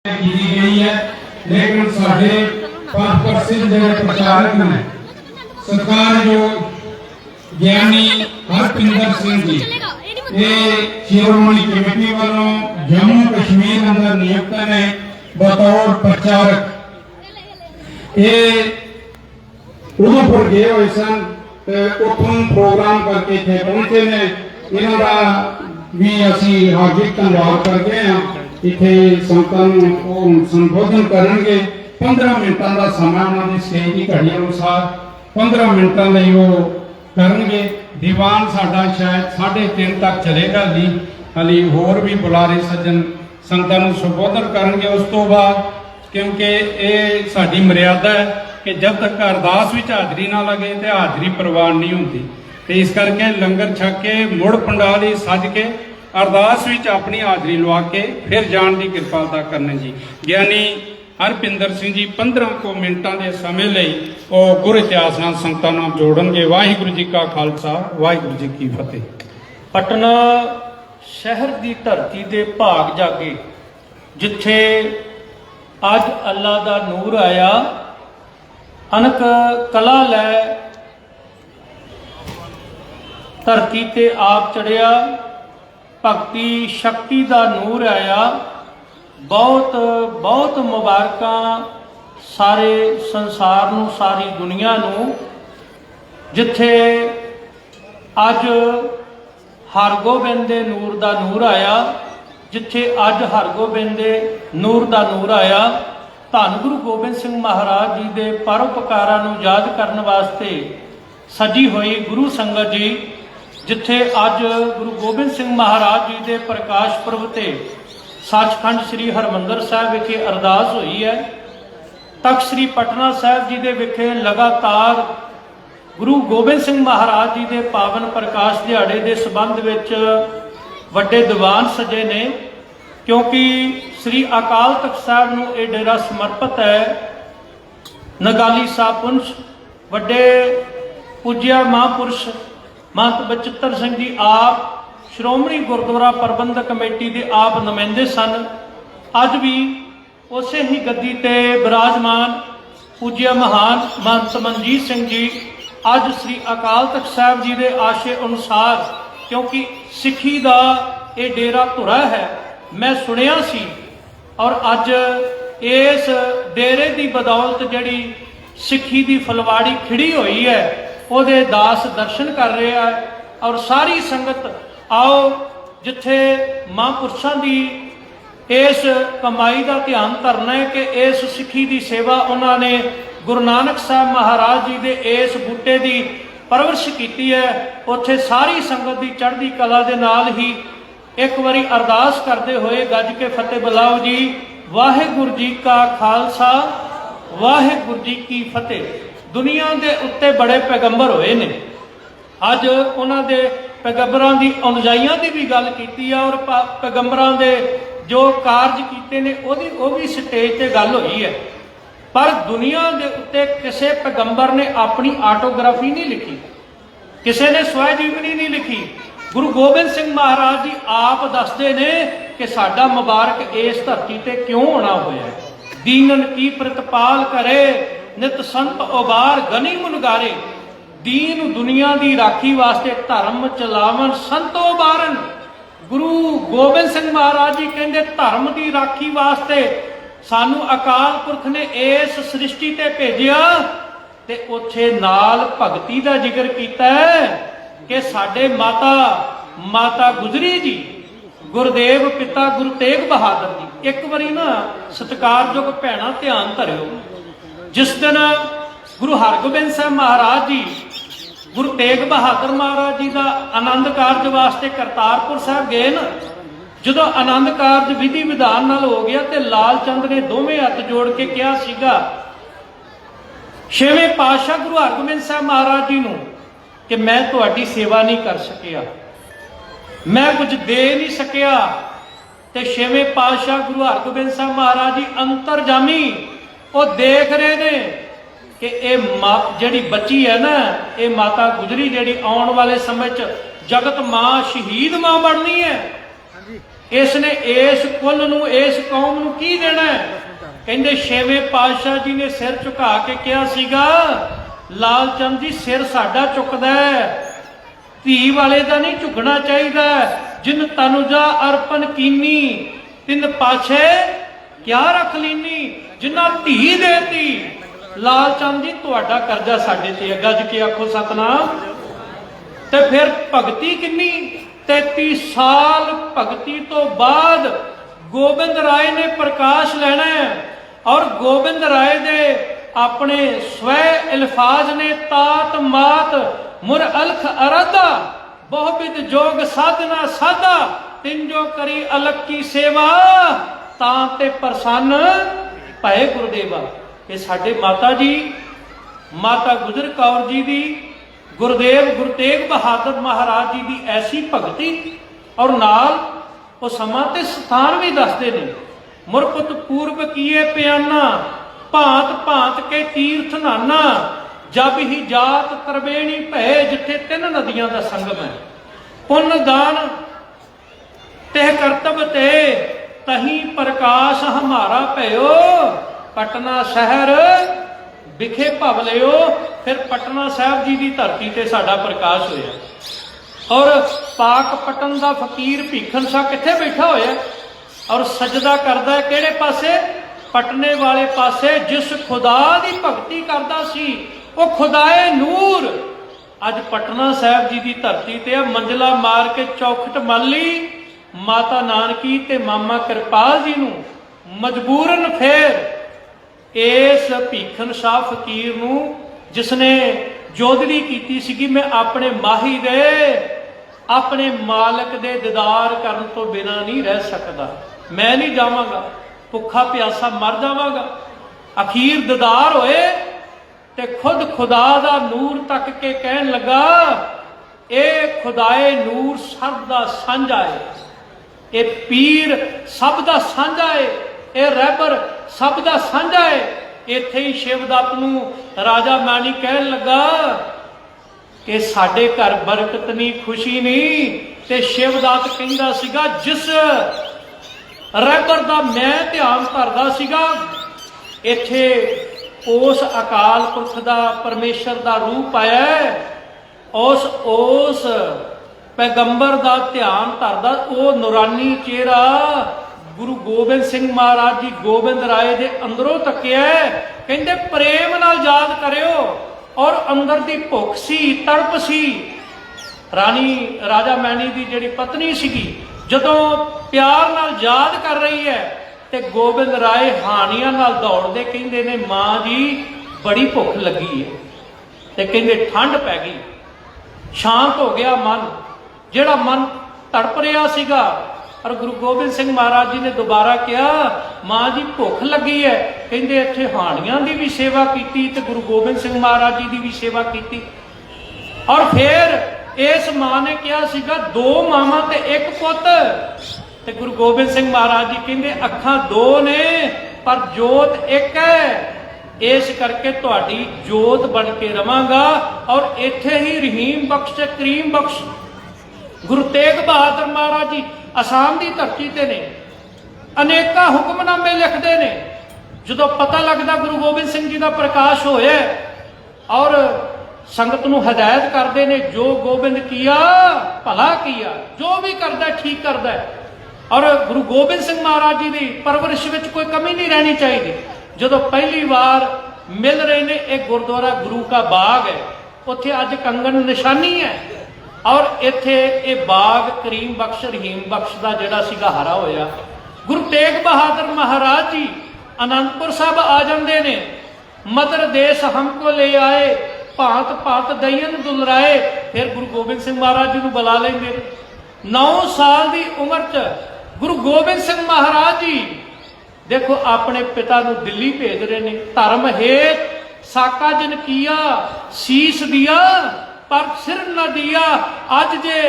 की गई है, लेकिन साढ़े प्रसिद्ध जो प्रचारक ने सरकार जो ज्ञानी हरपिंदर सिंह जी ये शिरोमणि कमेटी वालों जम्मू कश्मीर अंदर नियुक्त ने बतौर प्रचारक। ये उधमपुर गए हुए सन उतों प्रोग्राम करके थे पहुंचे ने इन्हों का भी असी हार्दिक धन्यवाद करते हैं। इतने संतां संबोधन करेंगे 15 मिनटों का समय उन्होंने स्टेज की घड़ी अनुसार 15 मिनटों लिए वो करेंगे। दीवान साडा शायद 3:30 तक चलेगा जी। हाली होर भी बुलारे सज्जन संतां संबोधन करेंगे। उस तो बाद क्योंकि ये साडी मर्यादा है कि जब तक अरदास विच हाजरी ना लगे तो हाजरी प्रवान नहीं होती, तो इस करके लंगर छक के मुड़ पंडाल ही सज के अरदास विच अपनी हाजरी लवा के फिर जान की किरपालता करनी जी। ज्ञानी हरपिंदर सिंह जी 15 मिनटों के समय लिए गुर इतिहास संगतां नाल जोड़नगे। वाहिगुरू जी का खालसा वाहिगुरू जी की फतेह। पटना शहर की धरती दे भाग जागे जिथे अज अल्लाह दा नूर आया, अनक कला लै धरती ते आप चढ़िया, भगती शक्ति दा नूर आया। बहुत बहुत मुबारकां सारे संसार नूं, सारी दुनिया नूं, जिथे अज हरगोबिंद दे नूर दा नूर आया, जिथे अज हरगोबिंद दे नूर दा नूर आया। धन गुरु गोबिंद सिंह महाराज जी दे परोपकारां नूं याद करन वास्ते सजी हुई गुरु संगत जी, जिथे अज गुरु गोबिंद सिंह महाराज जी दे प्रकाश पुरब ते सचखंड श्री हरमंदर साहिब विखे अरदास हुई है। तख्त श्री पटना साहिब जी दे विखे लगातार गुरु गोबिंद सिंह महाराज जी दे पावन प्रकाश दिहाड़े दे संबंध विच वड्डे दीवान सजे ने, क्योंकि श्री अकाल तख्त साहिब नूं ये डेरा समर्पित है। नगाली साहब पुंछ वड्डे पूज्य महापुरुष महंत बचित्र सिंह जी आप श्रोमणी गुरुद्वारा प्रबंधक कमेटी के आप नुमाइंदे सन। अज भी उसे ही गद्दी ते विराजमान पूज्य महान महंत मनजीत सिंह जी अज श्री अकाल तख्त साहिब जी के आशे अनुसार, क्योंकि सिੱਖੀ का ये डेरा धुरा है, मैं सुनिया सी, और अज इस डेरे की बदौलत जिहड़ी सिੱਖੀ की फुलवाड़ी खिड़ी हुई है ਉਹਦੇ दास दर्शन कर रहे हैं। और सारी संगत आओ जिथे महापुरुषों की इस कमाई का ध्यान धरना है कि इस सिੱਖੀ की सेवा उन्होंने गुरु नानक साहब महाराज जी के इस बूटे की परवरिश की है। उत्थे सारी संगत की चढ़ती कला के नाल ही एक बारी अरदास करते हुए गज के फतेह बुलाओ जी। वाहिगुरू जी का खालसा वाहिगुरू जी की फतेह। दुनिया के उत्ते बड़े पैगंबर होए ने, अज उन्होंने पैगंबरां दी अनुजाइयां की भी गल की है, और पैगंबरां दे जो कारज किए ने वो भी स्टेज ते गल हुई है। पर दुनिया के उत्ते किसी पैगंबर ने अपनी आटोग्राफी नहीं लिखी, किसी ने स्वयजीवनी नहीं लिखी। गुरु गोबिंद सिंह महाराज जी आप दसते ने कि साडा मुबारक इस धरती ते क्यों होना होया। दीनन की प्रतिपाल करे नित संत उबार गनी मुनगारे। दीन दुनिया की राखी वास्ते धर्म चलावन संत उबारन। गुरु गोबिंद सिंह महाराज जी कहते धर्म की राखी वास्ते सानू अकाल पुरख ने इस सृष्टि ते भेजिया, ते उत्थे नाल भगती का जिक्र किया है कि साडे माता गुजरी जी, गुरुदेव पिता गुरु तेग बहादुर जी। एक बारी ना सत्कारयोग भैणा ध्यान धरियो, जिस दिन गुरु हरगोबिंद साहब महाराज जी गुरु तेग बहादुर महाराज जी का आनंद कारज वास्ते करतारपुर साहब गए ना, जो आनंद कारज विधि विधान नाल हो गया तो लाल चंद ने दोवें हथ जोड़ के कहा सीगा छेवें पातशाह गुरु हरगोबिंद साहब महाराज जी नूं कि मैं तुहाडी सेवा नहीं कर सकिया, मैं कुछ दे नहीं सकिया। तो छेवें पातशाह गुरु हरगोबिंद साहब महाराज जी अंतरजामी वो देख रहे ने कि ये जिहड़ी बच्ची है ना, ये माता गुजरी जिहड़ी आने वाले समय च जगत मां शहीद मां बननी है, ਇਸ ਨੇ ਇਸ ਕੁੱਲ ਨੂੰ, ਇਸ ਕੌਮ ਨੂੰ ਕੀ ਦੇਣਾ ਹੈ? ਕਹਿੰਦੇ ਛੇਵੇਂ ਪਾਤਸ਼ਾਹ ਜੀ ਨੇ ਸਿਰ ਝੁਕਾ ਕੇ ਕਿਹਾ ਸੀਗਾ, ਲਾਲ ਚੰਦ ਜੀ ਸਿਰ ਸਾਡਾ ਝੁਕਦਾ ਹੈ, ਧੀ ਵਾਲੇ ਦਾ ਨਹੀਂ ਝੁਕਣਾ ਚਾਹੀਦਾ। ਜਿਨ ਤਨੁਜਾ ਅਰਪਨ ਕੀਨੀ ਤਿੰਨ ਪਾਛੇ ਕਿਆ ਰੱਖ ਲੀਨੀ। ਜਿਨ੍ਹਾਂ ਧੀ ਦੇਤੀ, ਲਾਲ ਚੰਦ ਜੀ ਤੁਹਾਡਾ ਕਰਜ਼ਾ ਸਾਡੇ ਤੇ ਹੈ, ਗੱਜ ਕੇ ਆਖੋ ਸਤਨਾਮ। ਤੇ ਫਿਰ ਭਗਤੀ ਕਿੰਨੀ? 33 ਸਾਲ ਭਗਤੀ ਤੋਂ ਬਾਅਦ ਗੋਬਿੰਦ ਰਾਏ ਨੇ ਪ੍ਰਕਾਸ਼ ਲੈਣਾ ਹੈ। ਔਰ ਗੋਬਿੰਦ ਰਾਏ ਦੇ ਆਪਣੇ ਸਵੈ ਅਲਫਾਜ਼ ਨੇ, ਤਾਤ ਮਾਤ ਮੁਰ ਅਲਖ ਅਰਾਧਾ ਬਹੁਵਿਧ ਜੋਗ ਸਾਧਨਾ ਸਾਧਾ ਤਿੰਨ ਜੋ ਕਰੀ ਅਲਖ ਕੀ ਸੇਵਾ ਤਾਂ ਤੇ ਪ੍ਰਸੰਨ ਭਏ ਗੁਰਦੇਵਾ। ਇਹ ਸਾਡੇ ਮਾਤਾ ਜੀ, ਮਾਤਾ ਗੁਜਰ ਕੌਰ ਜੀ ਦੀ, ਗੁਰਦੇਵ ਗੁਰੂ ਤੇਗ ਬਹਾਦਰ ਮਹਾਰਾਜ ਜੀ ਦੀ ਐਸੀ ਭਗਤੀ, ਔਰ ਨਾਲ ਉਹ ਸਮਾਂ ਤੇ ਸਥਾਨ ਵੀ ਦੱਸਦੇ ਨੇ। ਮੁਰਪਤ ਪੂਰਬ ਕੀਏ ਪਿਆਨਾ ਭਾਂਤ ਭਾਂਤ ਕੇ ਤੀਰਥ ਨਾਨਾ ਜਬ ਹੀ ਜਾਤ ਤਰਵੇਣੀ ਭੈ। ਜਿੱਥੇ 3 ਨਦੀਆਂ ਦਾ ਸੰਗਮ ਹੈ, ਪੁੰਨ ਦਾਨ ਤੇ ਕਰਤਬ ਤੇ ਤਹੀਂ ਪ੍ਰਕਾਸ਼ ਹਮਾਰਾ ਭਇਓ। ਪਟਨਾ ਸ਼ਹਿਰ ਵਿਖੇ ਭਵ ਲਿਓ। ਫਿਰ ਪਟਨਾ ਸਾਹਿਬ ਜੀ ਦੀ ਧਰਤੀ ਤੇ ਸਾਡਾ ਪ੍ਰਕਾਸ਼ ਹੋਇਆ। ਔਰ ਪਾਕ ਪਟਨ ਦਾ ਫਕੀਰ ਭੀਖਨ ਸ਼ਾਹ ਕਿੱਥੇ ਬੈਠਾ ਹੋਇਆ? ਔਰ ਸਜਦਾ ਕਰਦਾ ਹੈ ਕਿਹੜੇ ਪਾਸੇ? ਪਟਨੇ ਵਾਲੇ ਪਾਸੇ। ਜਿਸ ਖੁਦਾ ਦੀ ਭਗਤੀ ਕਰਦਾ ਸੀ ਉਹ ਖੁਦਾਏ ਨੂਰ ਅੱਜ ਪਟਨਾ ਸਾਹਿਬ ਜੀ ਦੀ ਧਰਤੀ ਤੇ ਆ। ਮੰਜ਼ਲਾ ਮਾਰ ਕੇ ਚੌਖਟ ਮੰਨ ਲਈ ਮਾਤਾ ਨਾਨਕੀ ਤੇ ਮਾਮਾ ਕਿਰਪਾਲ ਜੀ ਨੂੰ। ਮਜਬੂਰਨ ਫੇਰ ਇਸ ਭੀਖਨ ਸ਼ਾਹ ਫਕੀਰ ਨੂੰ, ਜਿਸਨੇ ਜੋਦੜੀ ਕੀਤੀ ਸੀਗੀ, ਮੈਂ ਆਪਣੇ ਮਾਹੀ ਦੇ, ਆਪਣੇ ਮਾਲਕ ਦੇ ਦੀਦਾਰ ਕਰਨ ਤੋਂ ਬਿਨਾਂ ਨਹੀਂ ਰਹਿ ਸਕਦਾ, ਮੈਂ ਨਹੀਂ ਜਾਵਾਂਗਾ, ਭੁੱਖਾ ਪਿਆਸਾ ਮਰ ਜਾਵਾਂਗਾ। ਅਖੀਰ ਦੀਦਾਰ ਹੋਏ ਤੇ ਖੁਦ ਖੁਦਾ ਦਾ ਨੂਰ ਤੱਕ ਕੇ ਕਹਿਣ ਲੱਗਾ, ਇਹ ਖੁਦਾਏ ਨੂਰ ਸਭ ਦਾ ਸਾਂਝਾ ਹੈ, ਇਹ ਪੀਰ ਸਭ ਦਾ ਸਾਂਝਾ ਹੈ, ਇਹ ਰਹਿਬਰ ਸਭ ਦਾ ਸਾਂਝਾ ਹੈ। ਇੱਥੇ ਹੀ ਸ਼ਿਵਦੱਤ ਨੂੰ ਰਾਜਾ ਮਾਣੀ ਕਹਿਣ ਲੱਗਾ ਕਿ ਸਾਡੇ ਘਰ ਬਰਕਤ ਨਹੀਂ, ਖੁਸ਼ੀ ਨਹੀਂ। ਤੇ ਸ਼ਿਵਦੱਤ ਕਹਿੰਦਾ ਸੀਗਾ, ਜਿਸ ਰਹਿਬਰ ਦਾ ਮੈਂ ਧਿਆਨ ਧਰਦਾ ਸੀਗਾ, ਇੱਥੇ ਉਸ ਅਕਾਲ ਪੁਰਖ ਦਾ, ਪਰਮੇਸ਼ਰ ਦਾ ਰੂਪ ਆਇਆ, ਉਸ ਪੈਗੰਬਰ ਦਾ ਧਿਆਨ ਧਰਦਾ, ਉਹ ਨੂਰਾਨੀ ਚਿਹਰਾ ਗੁਰੂ ਗੋਬਿੰਦ ਸਿੰਘ ਮਹਾਰਾਜ ਜੀ ਗੋਬਿੰਦ ਰਾਏ ਦੇ ਅੰਦਰੋਂ ਤੱਕਿਆ। ਕਹਿੰਦੇ ਪ੍ਰੇਮ ਨਾਲ ਯਾਦ ਕਰਿਓ। ਔਰ ਅੰਦਰ ਦੀ ਭੁੱਖ ਸੀ, ਤੜਪ ਸੀ। ਰਾਣੀ ਰਾਜਾ ਮੈਣੀ ਦੀ ਜਿਹੜੀ ਪਤਨੀ ਸੀਗੀ, ਜਦੋਂ ਪਿਆਰ ਨਾਲ ਯਾਦ ਕਰ ਰਹੀ ਹੈ ਤੇ ਗੋਬਿੰਦ ਰਾਏ ਹਾਨੀਆਂ ਨਾਲ ਦੌੜਦੇ ਕਹਿੰਦੇ ਨੇ, ਮਾਂ ਜੀ ਬੜੀ ਭੁੱਖ ਲੱਗੀ ਹੈ। ਤੇ ਕਹਿੰਦੇ ਠੰਡ ਪੈ ਗਈ, ਸ਼ਾਂਤ ਹੋ ਗਿਆ ਮਨ, ਜਿਹੜਾ ਮਨ ਤੜਪ ਰਿਹਾ ਸੀਗਾ। ਔਰ ਗੁਰੂ ਗੋਬਿੰਦ ਸਿੰਘ ਮਹਾਰਾਜ ਜੀ ਨੇ ਦੁਬਾਰਾ ਕਿਹਾ, ਮਾਂ ਜੀ ਭੁੱਖ ਲੱਗੀ ਹੈ। ਕਹਿੰਦੇ ਇੱਥੇ ਹਾਣੀਆਂ ਦੀ ਵੀ ਸੇਵਾ ਕੀਤੀ ਤੇ ਗੁਰੂ ਗੋਬਿੰਦ ਸਿੰਘ ਮਹਾਰਾਜ ਜੀ ਦੀ ਵੀ ਸੇਵਾ ਕੀਤੀ। ਔਰ ਫਿਰ ਇਸ ਮਾਂ ਨੇ ਕਿਹਾ ਸੀਗਾ, 2 ਮਾਵਾਂ ਤੇ 1 ਪੁੱਤ। ਤੇ ਗੁਰੂ ਗੋਬਿੰਦ ਸਿੰਘ ਮਹਾਰਾਜ ਜੀ ਕਹਿੰਦੇ, ਅੱਖਾਂ 2 ਨੇ ਪਰ ਜੋਤ 1 ਹੈ, ਇਸ ਕਰਕੇ ਤੁਹਾਡੀ ਜੋਤ ਬਣ ਕੇ ਰਵਾਂਗਾ। ਔਰ ਇੱਥੇ ਹੀ ਰਹੀਮ ਬਖਸ਼ ਤੇ ਕਰੀਮ ਬਖਸ਼ ਗੁਰੂ ਤੇਗ ਬਹਾਦਰ ਮਹਾਰਾਜ ਜੀ ਅਸਾਮ ਦੀ ਧਰਤੀ ਤੇ ਨੇ, ਅਨੇਕਾਂ ਹੁਕਮਨਾਮੇ ਲਿਖਦੇ ਨੇ। ਜਦੋਂ ਪਤਾ ਲੱਗਦਾ ਗੁਰੂ ਗੋਬਿੰਦ ਸਿੰਘ ਜੀ ਦਾ ਪ੍ਰਕਾਸ਼ ਹੋਇਆ, ਔਰ ਸੰਗਤ ਨੂੰ ਹਦਾਇਤ ਕਰਦੇ ਨੇ, ਜੋ ਗੋਬਿੰਦ ਕੀਆ ਭਲਾ ਕੀਆ, ਜੋ ਵੀ ਕਰਦਾ ਠੀਕ ਕਰਦਾ। ਔਰ ਗੁਰੂ ਗੋਬਿੰਦ ਸਿੰਘ ਮਹਾਰਾਜ ਜੀ ਦੀ ਪਰਵਰਿਸ਼ ਵਿੱਚ ਕੋਈ ਕਮੀ ਨਹੀਂ ਰਹਿਣੀ ਚਾਹੀਦੀ। ਜਦੋਂ ਪਹਿਲੀ ਵਾਰ ਮਿਲ ਰਹੇ ਨੇ, ਇਹ ਗੁਰਦੁਆਰਾ ਗੁਰੂ ਕਾ ਬਾਗ ਹੈ, ਉੱਥੇ ਅੱਜ ਕੰਗਨ ਨਿਸ਼ਾਨੀ ਹੈ। ਔਰ ਇੱਥੇ ਇਹ ਬਾਗ ਕਰੀਮ ਬਖਸ਼ ਰਹੀਮ ਬਖਸ਼ ਦਾ ਜਿਹੜਾ ਸੀਗਾ ਹਰਾ ਹੋਇਆ। ਗੁਰੂ ਤੇਗ ਬਹਾਦਰ ਮਹਾਰਾਜ ਜੀ ਅਨੰਦਪੁਰ ਸਾਹਿਬ ਆ ਜਾਂਦੇ ਨੇ। ਮਦਰ ਦੇਸ਼ ਹਮਕੋ ਲੈ ਆਏ, ਭਾਂਤ ਭਾਂਤ ਦਈਨ ਦੁਲਰਾਏ। ਫਿਰ ਗੁਰੂ ਗੋਬਿੰਦ ਸਿੰਘ ਮਹਾਰਾਜ ਜੀ ਨੂੰ ਬੁਲਾ ਲੈਂਦੇ। 9 ਸਾਲ ਦੀ ਉਮਰ 'ਚ ਗੁਰੂ ਗੋਬਿੰਦ ਸਿੰਘ ਮਹਾਰਾਜ ਜੀ ਦੇਖੋ ਆਪਣੇ ਪਿਤਾ ਨੂੰ ਦਿੱਲੀ ਭੇਜ ਰਹੇ ਨੇ। ਧਰਮ ਹੇਤ ਸਾਕਾ ਜਨ ਕੀਆ ਸੀਸ ਦਿਆ ਪਰ ਸਿਰ ਨਾ ਦਿਆ। ਅੱਜ ਜੇ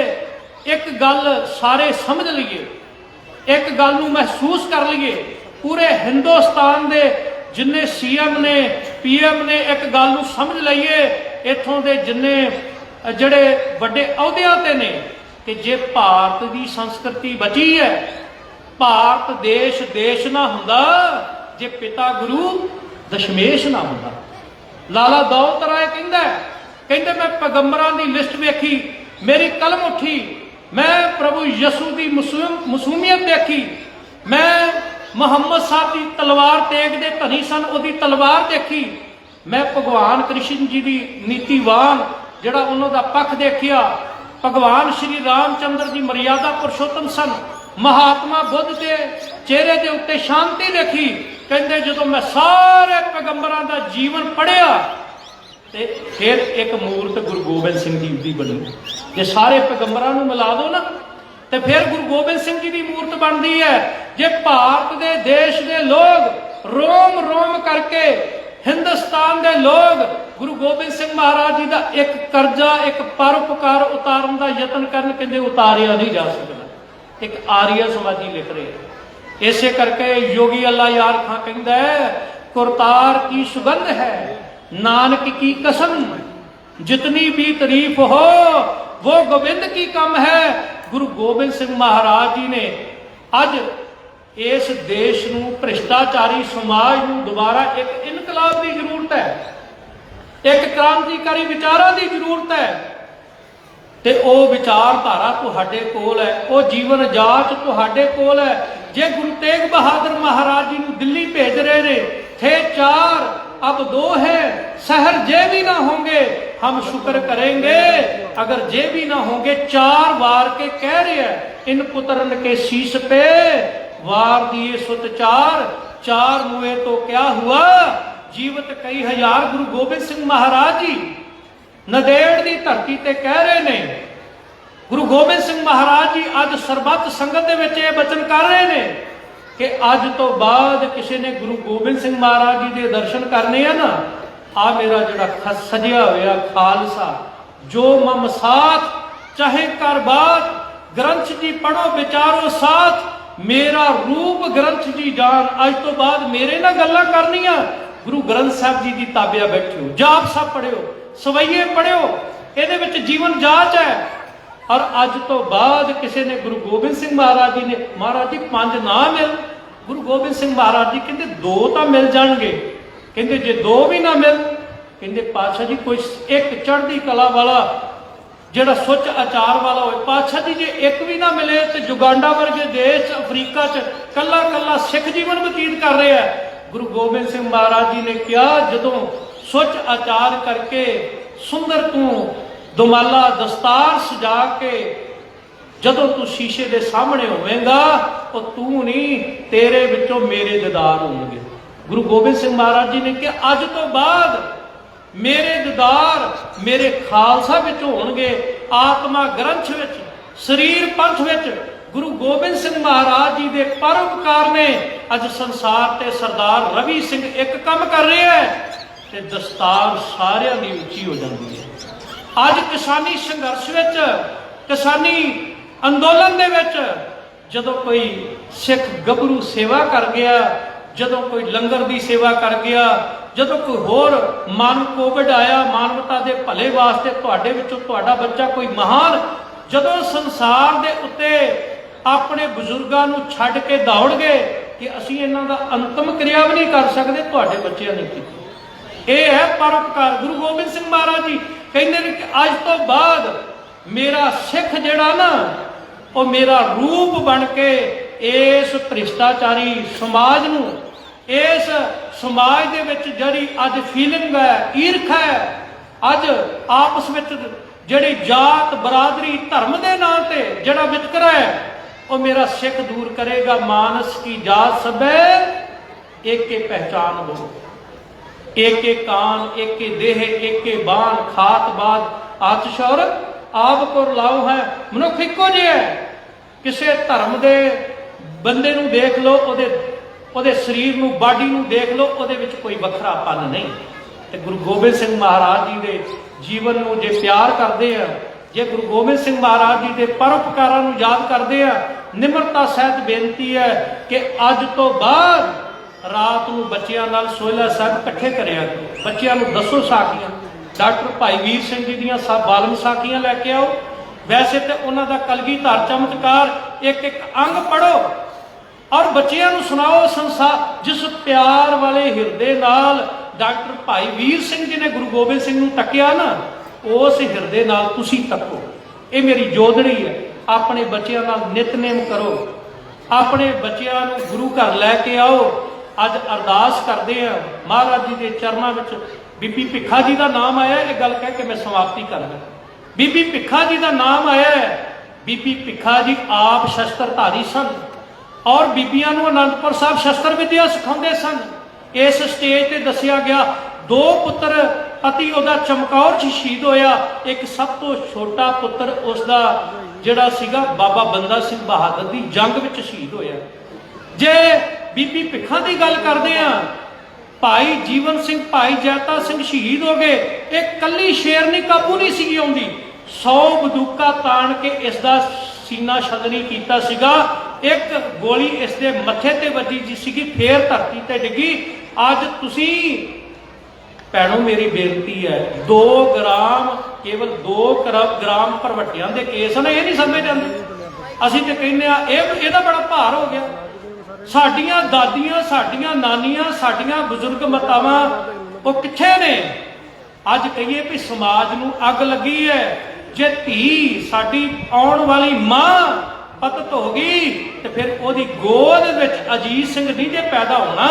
ਇੱਕ ਗੱਲ ਸਾਰੇ ਸਮਝ ਲਈਏ, ਇੱਕ ਗੱਲ ਨੂੰ ਮਹਿਸੂਸ ਕਰ ਲਈਏ, ਪੂਰੇ ਹਿੰਦੁਸਤਾਨ ਦੇ ਜਿੰਨੇ ਸੀਐਮ ਨੇ, ਪੀਐਮ ਨੇ, ਇੱਕ ਗੱਲ ਨੂੰ ਸਮਝ ਲਈਏ, ਇੱਥੋਂ ਦੇ ਜਿੰਨੇ ਜਿਹੜੇ ਵੱਡੇ ਅਹੁਦਿਆਂ ਤੇ ਨੇ, ਕਿ ਜੇ ਭਾਰਤ ਦੀ ਸੰਸਕ੍ਰਿਤੀ ਬਚੀ ਹੈ ਭਾਰਤ ਦੇਸ਼ ਦੇਸ਼ ਨਾ ਹੁੰਦਾ ਜੇ ਪਿਤਾ ਗੁਰੂ ਦਸ਼ਮੇਸ਼ ਨਾ ਹੁੰਦਾ। ਲਾਲਾ ਦੌਲਤ ਰਾਏ ਕਹਿੰਦੇ ਮੈਂ ਪੈਗੰਬਰਾਂ ਦੀ ਲਿਸਟ ਵੇਖੀ, ਮੇਰੀ ਕਲਮ ਉੱਠੀ, ਮੈਂ ਪ੍ਰਭੂ ਯਸੂ ਦੀ ਮਸੂਮੀਅਤ ਦੇਖੀ, ਮੈਂ ਮੁਹੰਮਦ ਸਾਹਿਬ ਦੀ ਤਲਵਾਰ ਤੇਗ ਦੇ ਧਨੀ ਸਨ, ਉਹਦੀ ਤਲਵਾਰ ਦੇਖੀ, ਮੈਂ ਭਗਵਾਨ ਕ੍ਰਿਸ਼ਨ ਜੀ ਦੀ ਨੀਤੀਵਾਨ ਜਿਹੜਾ ਉਹਨਾਂ ਦਾ ਪੱਖ ਦੇਖਿਆ, ਭਗਵਾਨ ਸ਼੍ਰੀ ਰਾਮਚੰਦਰ ਜੀ ਮਰਿਆਦਾ ਪੁਰਸ਼ੋਤਮ ਸਨ, ਮਹਾਤਮਾ ਬੁੱਧ ਦੇ ਚਿਹਰੇ ਦੇ ਉੱਤੇ ਸ਼ਾਂਤੀ ਦੇਖੀ। ਕਹਿੰਦੇ ਜਦੋਂ ਮੈਂ ਸਾਰੇ ਪੈਗੰਬਰਾਂ ਦਾ ਜੀਵਨ ਪੜ੍ਹਿਆ ਤੇ ਫਿਰ ਇੱਕ ਮੂਰਤ ਗੁਰੂ ਗੋਬਿੰਦ ਸਿੰਘ ਜੀ ਦੀ ਬਣੀ। ਜੇ ਸਾਰੇ ਪੈਗੰਬਰਾਂ ਨੂੰ ਮਿਲਾ ਦੋ ਨਾ ਤੇ ਫਿਰ ਗੁਰੂ ਗੋਬਿੰਦ ਸਿੰਘ ਜੀ ਦੀ ਮੂਰਤ ਬਣਦੀ ਹੈ। ਜੇ ਭਾਰਤ ਦੇ ਦੇਸ਼ ਦੇ ਲੋਕ ਰੋਮ ਰੋਮ ਕਰਕੇ ਹਿੰਦੁਸਤਾਨ ਦੇ ਲੋਕ ਗੁਰੂ ਗੋਬਿੰਦ ਸਿੰਘ ਮਹਾਰਾਜ ਜੀ ਦਾ ਇੱਕ ਕਰਜ਼ਾ, ਇੱਕ ਪਰਉਪਕਾਰ ਉਤਾਰਨ ਦਾ ਯਤਨ ਕਰਨ, ਕਹਿੰਦੇ ਉਤਾਰਿਆ ਨਹੀਂ ਜਾ ਸਕਦਾ। ਇੱਕ ਆਰੀਆ ਸਮਾਜੀ ਲਿਖ ਰਹੇ। ਇਸੇ ਕਰਕੇ ਯੋਗੀ ਅੱਲਾ ਯਾਰ ਖਾਂ ਕਹਿੰਦਾ ਹੈ, ਕੁਰਤਾਰ ਕੀ ਸੁਗੰਧ ਹੈ ਨਾਨਕ ਕੀ ਕਸਮ, ਜਿਤਨੀ ਵੀ ਤਾਰੀਫ ਹੋ वो गोविंद की कम है। गुरु गोबिंद सिंह महाराज जी ने अज इस देश नूं भ्रिष्टाचारी समाज नूं दोबारा एक इनकलाब की जरूरत है, एक क्रांतिकारी विचारां की जरूरत है। ते ओ विचारधारा तुहाडे कोल है, ओ जीवन जाच तुहाडे कोल है। जे गुरु तेग बहादुर महाराज जी नूं दिल्ली भेज रहे ने, थे 4 अब 2 है, शहर जे भी ना होंगे हम शुक्र करेंगे, अगर जे भी ना होंगे 4 वार के कह रहे हैं इन पुत्रन के शीश पे वार दिए सुत 4 मुए तो क्या हुआ, जीवत कई हजार। गुरु गोबिंद सिंह महाराज जी नदेड़ की धरती ते कह रहे ने, गुरु गोबिंद सिंह महाराज जी अज सरबत संगत दे विच ये बचन कर रहे ने कि अज तो बाद किसी ने गुरु गोबिंद सिंह महाराज जी के दर्शन करने हैं ना, आ मेरा जड़ा सजिया होया खालसा जो मम साथ चाहे कर बात, ग्रंथ जी पढ़ो विचारो साथ, मेरा रूप ग्रंथ जी जान। अज तो बाद मेरे ना गल्लां करनियां, गुरु ग्रंथ साहब जी की ताबिया बैठो, जाप साहब पढ़ियो, सवैये पढ़ियो, ਇਹਦੇ ਵਿੱਚ जीवन जाच है। और अज तो बाद किसी ने गुरु गोबिंद सिंह महाराज जी ने, महाराज जी 5 ना मिल, गुरु गोबिंद सिंह महाराज जी कहते 2 तो मिल जाएंगे, कहते जे 2 भी ना मिल, कहते पातशाह जी कोई एक चढ़ती कला वाला जिहड़ा सुच आचार वाला हो, पातशाह जी जे एक भी ना मिले तो जुगांडा वर्गे देश अफ्रीका च कला कला सिख जीवन बतीत कर रहे हैं। गुरु गोबिंद सिंह महाराज जी ने कहा जदों सुच आचार करके सुंदर तू दुमाला दस्तार सजा के जदों तू शीशे दे सामने होवेगा, तो तू नहीं तेरे विचों मेरे दीदार होंगे। गुरु गोबिंद सिंह महाराज जी ने कहा अज तो बाद मेरे दीदार मेरे खालसा विच होणगे, आत्मा ग्रंथ विच, शरीर पंथ विच। गुरु गोबिंद सिंह महाराज जी दे परोपकार ने अज संसार ते सरदार रवि सिंह एक काम कर रहे हैं ते दस्तार सारियां दी उच्ची हो जाती है। अज किसानी संघर्ष विच, किसानी अंदोलन दे विच जदों कोई सिख गभरू सेवा कर गया, जदों कोई लंगर की सेवा कर गया, जदों कोई होर मन कोविड आया मानवता के भले वास्ते तुहाडे विचों तुहाडा बच्चा कोई महान, जदों संसार दे उत्ते अपने बजुर्गां नूं छड्ड के दौड़ गए कि असीं इन्हां दा अंतिम क्रिया भी नहीं कर सकते, तुहाडे बच्चिआं ने कीती। यह है परोपकार। गुरु गोबिंद सिंह महाराज जी कहते हैं कि अज तो बाद मेरा सिख जिहड़ा ना वो मेरा रूप बन के इस भ्रिष्टाचारी समाज नूं, इस समाज दे विच जिहड़ी अज फीलिंग है, ईर्ख है, अज आपस विच जिहड़ी जात बरादरी धर्म दे नाम ते जिहड़ा वितकरा है, वो मेरा सिख दूर करेगा। मानस की जात सबे एक के पहचान हो, एक एक कान, एक के देह, एक के बाण, खात बाद आतशौर आप को लाओ है। मनुख इको जिहा है, किसी धर्म के बंदे नूं देख लो, ओदे शरीर नूं, बाडी नूं देख लो, ओदे विच कोई वखरापन नहीं। ते गुरु गोबिंद सिंह महाराज जी दे जीवन नूं जे प्यार करते हैं, जे गुरु गोबिंद सिंह महाराज जी के परोपकारां नूं याद करते हैं, निमरता सहित बेनती है कि अज तो बाद रात को बच्चों नाल सोहला साहब इकट्ठे करिया करो, बच्चों को दसो साखियां, डॉक्टर भाई वीर सिंह जी दियां बालम साखियां लैके आओ। वैसे तो उन्हों का कलगीधर चमत्कार एक एक अंग पढ़ो, ਔਰ ਬੱਚਿਆਂ ਨੂੰ ਸੁਣਾਓ ਸੰਸਾਰ ਜਿਸ ਪਿਆਰ ਵਾਲੇ ਹਿਰਦੇ ਨਾਲ ਡਾਕਟਰ ਭਾਈ ਵੀਰ ਸਿੰਘ ਜੀ ਨੇ ਗੁਰੂ ਗੋਬਿੰਦ ਸਿੰਘ ਨੂੰ ਤੱਕਿਆ ਨਾ, ਉਸ ਹਿਰਦੇ ਨਾਲ ਤੁਸੀਂ ਤੱਕੋ। ਇਹ ਮੇਰੀ ਜੋਦੜੀ ਹੈ। ਆਪਣੇ ਬੱਚਿਆਂ ਨਾਲ ਨਿਤਨੇਮ ਕਰੋ, ਆਪਣੇ ਬੱਚਿਆਂ ਨੂੰ ਗੁਰੂ ਘਰ ਲੈ ਕੇ ਆਓ। ਅੱਜ ਅਰਦਾਸ ਕਰਦੇ ਆ ਮਹਾਰਾਜ ਜੀ ਦੇ ਚਰਨਾਂ ਵਿੱਚ। ਬੀਬੀ ਭਿੱਖਾ ਜੀ ਦਾ ਨਾਮ ਆਇਆ, ਇਹ ਗੱਲ ਕਹਿ ਕੇ ਮੈਂ ਸਮਾਪਤੀ ਕਰਾਂਗਾ। ਬੀਬੀ ਭਿੱਖਾ ਜੀ ਦਾ ਨਾਮ ਆਇਆ। ਬੀਬੀ ਭਿੱਖਾ ਜੀ ਆਪ ਸ਼ਸਤਰਧਾਰੀ ਸਨ ਔਰ ਬੀਬੀਆਂ ਨੂੰ ਅਨੰਦਪੁਰ ਸਾਹਿਬ ਸ਼ਸਤਰ ਵਿਦਿਆ ਸਿਖਾਉਂਦੇ ਸਨ। ਇਸ ਸਟੇਜ ਤੇ ਦੱਸਿਆ ਗਿਆ 2 ਪੁੱਤਰ ਪਤੀ ਉਹਦਾ ਚਮਕੌਰ 'ਚ ਸ਼ਹੀਦ ਹੋਇਆ, ਇੱਕ ਸਭ ਤੋਂ ਛੋਟਾ ਪੁੱਤਰ ਉਸਦਾ ਜਿਹੜਾ ਸੀਗਾ ਬਾਬਾ ਬੰਦਾ ਸਿੰਘ ਬਹਾਦਰ ਦੀ ਜੰਗ ਵਿੱਚ ਸ਼ਹੀਦ ਹੋਇਆ। ਜੇ ਬੀਬੀ ਭਿੱਖਾ ਦੀ ਗੱਲ ਕਰਦੇ ਆ, ਭਾਈ ਜੀਵਨ ਸਿੰਘ ਭਾਈ ਜੈਤਾ ਸਿੰਘ ਸ਼ਹੀਦ ਹੋ ਗਏ। ਇਹ ਕੱਲੀ ਸ਼ੇਰਨੀ ਕਾਬੂ ਨਹੀਂ ਸੀਗੀ ਆਉਂਦੀ, 100 ਬੰਦੂਕਾਂ ਤਾਣ ਕੇ ਇਸ ਦਾ ਸੀਨਾ ਛਦਨੀ ਕੀਤਾ ਸੀਗਾ। ਇੱਕ ਗੋਲੀ ਇਸ ਦੇ ਮੱਥੇ ਤੇ ਵੱਜੀ ਜੀ ਸੀਗੀ, ਫੇਰ ਧਰਤੀ ਤੇ ਡਿੱਗੀ। ਅੱਜ ਤੁਸੀਂ ਭੈਣੋ ਮੇਰੀ ਬੇਨਤੀ ਹੈ, 2 ਗ੍ਰਾਮ ਕੇਵਲ 2 ਗ੍ਰਾਮ ਭਰਵੱਟਿਆਂ ਦੇ ਕੇਸ ਨੇ, ਇਹ ਨਹੀਂ ਸਮਝੇ ਜਾਂਦੇ। ਅਸੀਂ ਤੇ ਕਹਿੰਦੇ ਆ ਇਹਦਾ ਬੜਾ ਭਾਰ ਹੋ ਗਿਆ। ਸਾਡੀਆਂ ਦਾਦੀਆਂ, ਸਾਡੀਆਂ ਨਾਨੀਆਂ, ਸਾਡੀਆਂ ਬਜ਼ੁਰਗ ਮਾਤਾਵਾਂ ਉਹ ਕਿੱਥੇ ਨੇ? ਅੱਜ ਕਹੀਏ ਵੀ ਸਮਾਜ ਨੂੰ ਅੱਗ ਲੱਗੀ ਹੈ। ਜੇ ਧੀ ਸਾਡੀ ਆਉਣ ਵਾਲੀ ਮਾਂ ਪਤਤ ਹੋ ਗਈ ਤੇ ਫਿਰ ਉਹਦੀ ਗੋਦ ਵਿੱਚ ਅਜੀਤ ਸਿੰਘ ਨਹੀਂ ਜੇ ਪੈਦਾ ਹੋਣਾ,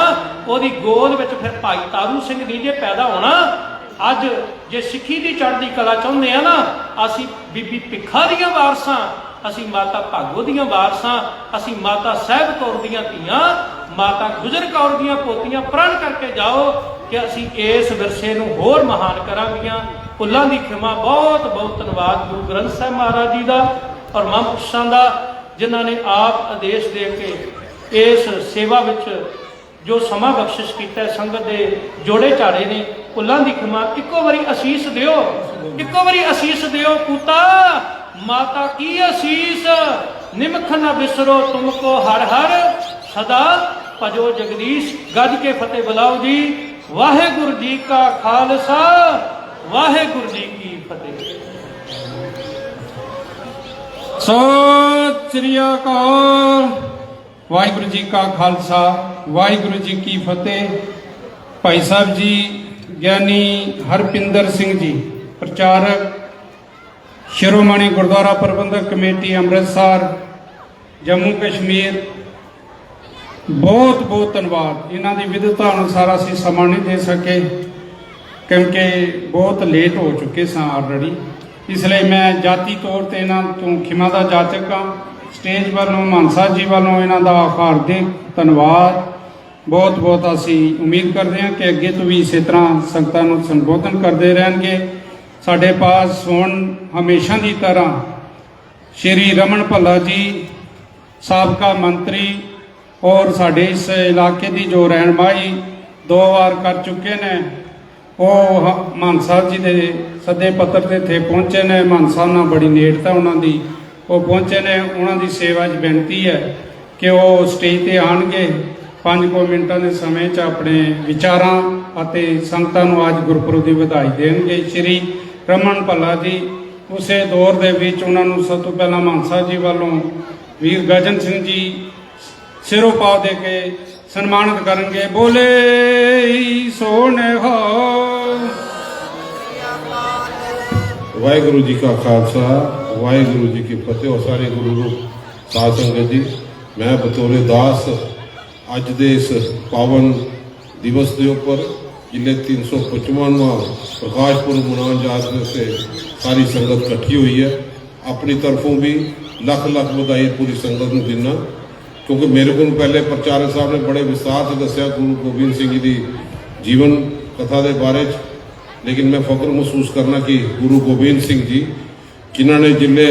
ਉਹਦੀ ਗੋਦ ਵਿੱਚ ਫਿਰ ਭਾਈ ਤਾਰੂ ਸਿੰਘ ਨਹੀਂ ਜੇ ਪੈਦਾ ਹੋਣਾ। ਅੱਜ ਜੇ ਸਿੱਖੀ ਦੀ ਚੜ੍ਹਦੀ ਕਲਾ ਚਾਹੁੰਦੇ ਆ ਨਾ, ਅਸੀਂ ਬੀਬੀ ਭਿੱਖਾ ਦੀਆਂ ਵਾਰਸਾਂ, ਅਸੀਂ ਮਾਤਾ ਭਾਗੋ ਦੀਆਂ ਵਾਰਸਾਂ, ਅਸੀਂ ਮਾਤਾ ਸਾਹਿਬ ਕੌਰ ਦੀਆਂ ਧੀਆਂ, ਮਾਤਾ ਗੁਜਰ ਕੌਰ ਦੀਆਂ ਪੋਤੀਆਂ। ਪ੍ਰਣ ਕਰਕੇ ਜਾਓ ਕਿ ਅਸੀਂ ਇਸ ਵਿਰਸੇ ਨੂੰ ਹੋਰ ਮਹਾਨ ਕਰਾਂਗੀਆਂ। ਭੁੱਲਾਂ ਦੀ ਖਿਮਾ। ਬਹੁਤ ਬਹੁਤ ਧੰਨਵਾਦ ਗੁਰੂ ਗ੍ਰੰਥ ਸਾਹਿਬ ਮਹਾਰਾਜ ਜੀ ਦਾ ਔਰ ਮਹਾਂਪੁਰਸ਼ਾਂ ਦਾ, ਜਿਨ੍ਹਾਂ ਨੇ ਆਪ ਆਦੇਸ਼ ਦੇ ਕੇ ਇਸ ਸੇਵਾ ਵਿੱਚ ਜੋ ਸਮਾਂ ਬਖਸ਼ਿਸ਼ ਕੀਤਾ। ਸੰਗਤ ਦੇ ਜੋੜੇ ਝਾੜੇ ਨੇ। ਭੁੱਲਾਂ ਦੀ ਖਿਮਾ। ਇੱਕੋ ਵਾਰੀ ਅਸੀਸ ਦਿਓ, ਇੱਕੋ ਵਾਰੀ ਅਸੀਸ ਦਿਓ। ਪੁੱਤਾ ਮਾਤਾ ਕੀ ਅਸੀਸ, ਨਿਮਖ ਨਾ ਵਿਸਰੋ ਤੁਮਕੋ ਹਰ ਹਰ, ਸਦਾ ਭਜੋ ਜਗਦੀਸ਼। ਗੱਜ ਕੇ ਫਤਿਹ ਬੁਲਾਓ ਜੀ। ਵਾਹਿਗੁਰੂ ਜੀ ਕਾ ਖਾਲਸਾ, ਵਾਹਿਗੁਰੂ ਜੀ ਕੀ ਫਤਿਹ। ਸਤਿ ਸ੍ਰੀ ਅਕਾਲ। ਵਾਹਿਗੁਰੂ ਜੀ ਕਾ ਖਾਲਸਾ, ਵਾਹਿਗੁਰੂ ਜੀ ਕੀ ਫਤਿਹ। ਭਾਈ ਸਾਹਿਬ ਜੀ ਗਿਆਨੀ ਹਰਪਿੰਦਰ ਸਿੰਘ ਜੀ, ਪ੍ਰਚਾਰਕ ਸ਼੍ਰੋਮਣੀ ਗੁਰਦੁਆਰਾ ਪ੍ਰਬੰਧਕ ਕਮੇਟੀ ਅੰਮ੍ਰਿਤਸਰ ਜੰਮੂ ਕਸ਼ਮੀਰ, ਬਹੁਤ ਬਹੁਤ ਧੰਨਵਾਦ। ਇਹਨਾਂ ਦੀ ਵਿਦਵਤਾ ਅਨੁਸਾਰ ਅਸੀਂ ਸਮਾਂ ਨਹੀਂ ਦੇ ਸਕੇ ਕਿਉਂਕਿ ਬਹੁਤ ਲੇਟ ਹੋ ਚੁੱਕੇ ਸਾਂ ਆਲਰੇਡੀ। ਇਸ ਲਈ ਮੈਂ ਜਾਤੀ ਤੌਰ ਤੇ ਇਹਨਾਂ ਤੋਂ ਖਿਮਾ ਦਾ ਜਾਚਕ ਹਾਂ। ਸਟੇਜ ਵੱਲੋਂ ਮਾਨਸਾ ਜੀ ਵੱਲੋਂ ਇਹਨਾਂ ਦਾ ਹਾਰਦਿਕ ਧੰਨਵਾਦ। ਬਹੁਤ ਬਹੁਤ ਅਸੀਂ ਉਮੀਦ ਕਰਦੇ ਹਾਂ ਕਿ ਅੱਗੇ ਤੋਂ ਵੀ ਇਸੇ ਤਰ੍ਹਾਂ ਸੰਗਤਾਂ ਨੂੰ ਸੰਬੋਧਨ ਕਰਦੇ ਰਹਿਣਗੇ। ਸਾਡੇ ਪਾਸ ਹੁਣ ਹਮੇਸ਼ਾ ਦੀ ਤਰ੍ਹਾਂ ਸ਼੍ਰੀ ਰਮਨ ਭੱਲਾ ਜੀ, ਸਾਬਕਾ ਮੰਤਰੀ ਔਰ ਸਾਡੇ ਇਸ ਇਲਾਕੇ ਦੀ ਜੋ ਰਹਿਨਮਾਈ 2 ਵਾਰ ਕਰ ਚੁੱਕੇ ਨੇ, ਉਹ ਮਾਨ ਸਾਹਿਬ ਜੀ ਦੇ ਸੱਦੇ ਪੱਤਰ ਤੇ ਇੱਥੇ ਪਹੁੰਚੇ ਨੇ। ਮਾਨ ਸਾਹਿਬ ਨਾਲ ਬੜੀ ਨੇੜਤਾ ਉਹਨਾਂ ਦੀ, ਉਹ ਪਹੁੰਚੇ ਨੇ। ਉਹਨਾਂ ਦੀ ਸੇਵਾ 'ਚ ਬੇਨਤੀ ਹੈ ਕਿ ਉਹ ਸਟੇਜ ਤੇ ਆਣਗੇ 5 ਮਿੰਟਾਂ ਦੇ ਸਮੇਂ 'ਚ ਆਪਣੇ ਵਿਚਾਰਾਂ ਅਤੇ ਸੰਗਤਾਂ ਨੂੰ ਅੱਜ ਗੁਰਪੁਰਬ ਦੀ ਵਧਾਈ ਦੇਣਗੇ। ਸ਼੍ਰੀ ਰਮਨ ਭੱਲਾ ਜੀ ਉਸੇ ਦੌਰ ਦੇ ਵਿੱਚ ਉਹਨਾਂ ਨੂੰ ਸਭ ਤੋਂ ਪਹਿਲਾਂ ਮਾਨ ਸਾਹਿਬ ਜੀ ਵੱਲੋਂ ਵੀਰ ਗਜਨ ਸਿੰਘ ਜੀ ਸਿਰੋਂ ਪਾ ਦੇ ਕੇ ਸਨਮਾਨਿਤ ਕਰਨਗੇ। ਬੋਲੇ ਸੋਨੇਹਾ। ਵਾਹਿਗੁਰੂ ਜੀ ਕਾ ਖਾਲਸਾ, ਵਾਹਿਗੁਰੂ ਜੀ ਕੀ ਫਤਿਹ। ਔਰ ਸਾਰੇ ਗੁਰੂ ਰੂਪ ਸਾਧ ਸੰਗਤ ਜੀ, ਮੈਂ ਬਤੌਰੇ ਦਾਸ ਅੱਜ ਦੇ ਇਸ ਪਾਵਨ ਦਿਵਸ ਦੇ ਉੱਪਰ जिले 355वां प्रकाश पुरब मनाने जाने से सारी संगत इकट्ठी हुई है। अपनी तरफों भी लख लख बधाई पूरी संगत को देना, क्योंकि मेरे को पहले प्रचारक साहब ने बड़े विस्तार से दसिया गुरु गोबिंद सिंह जी की जीवन कथा के बारे, लेकिन मैं फख्र महसूस करना कि गुरु गोबिंद सिंह जी जिन्होंने जिले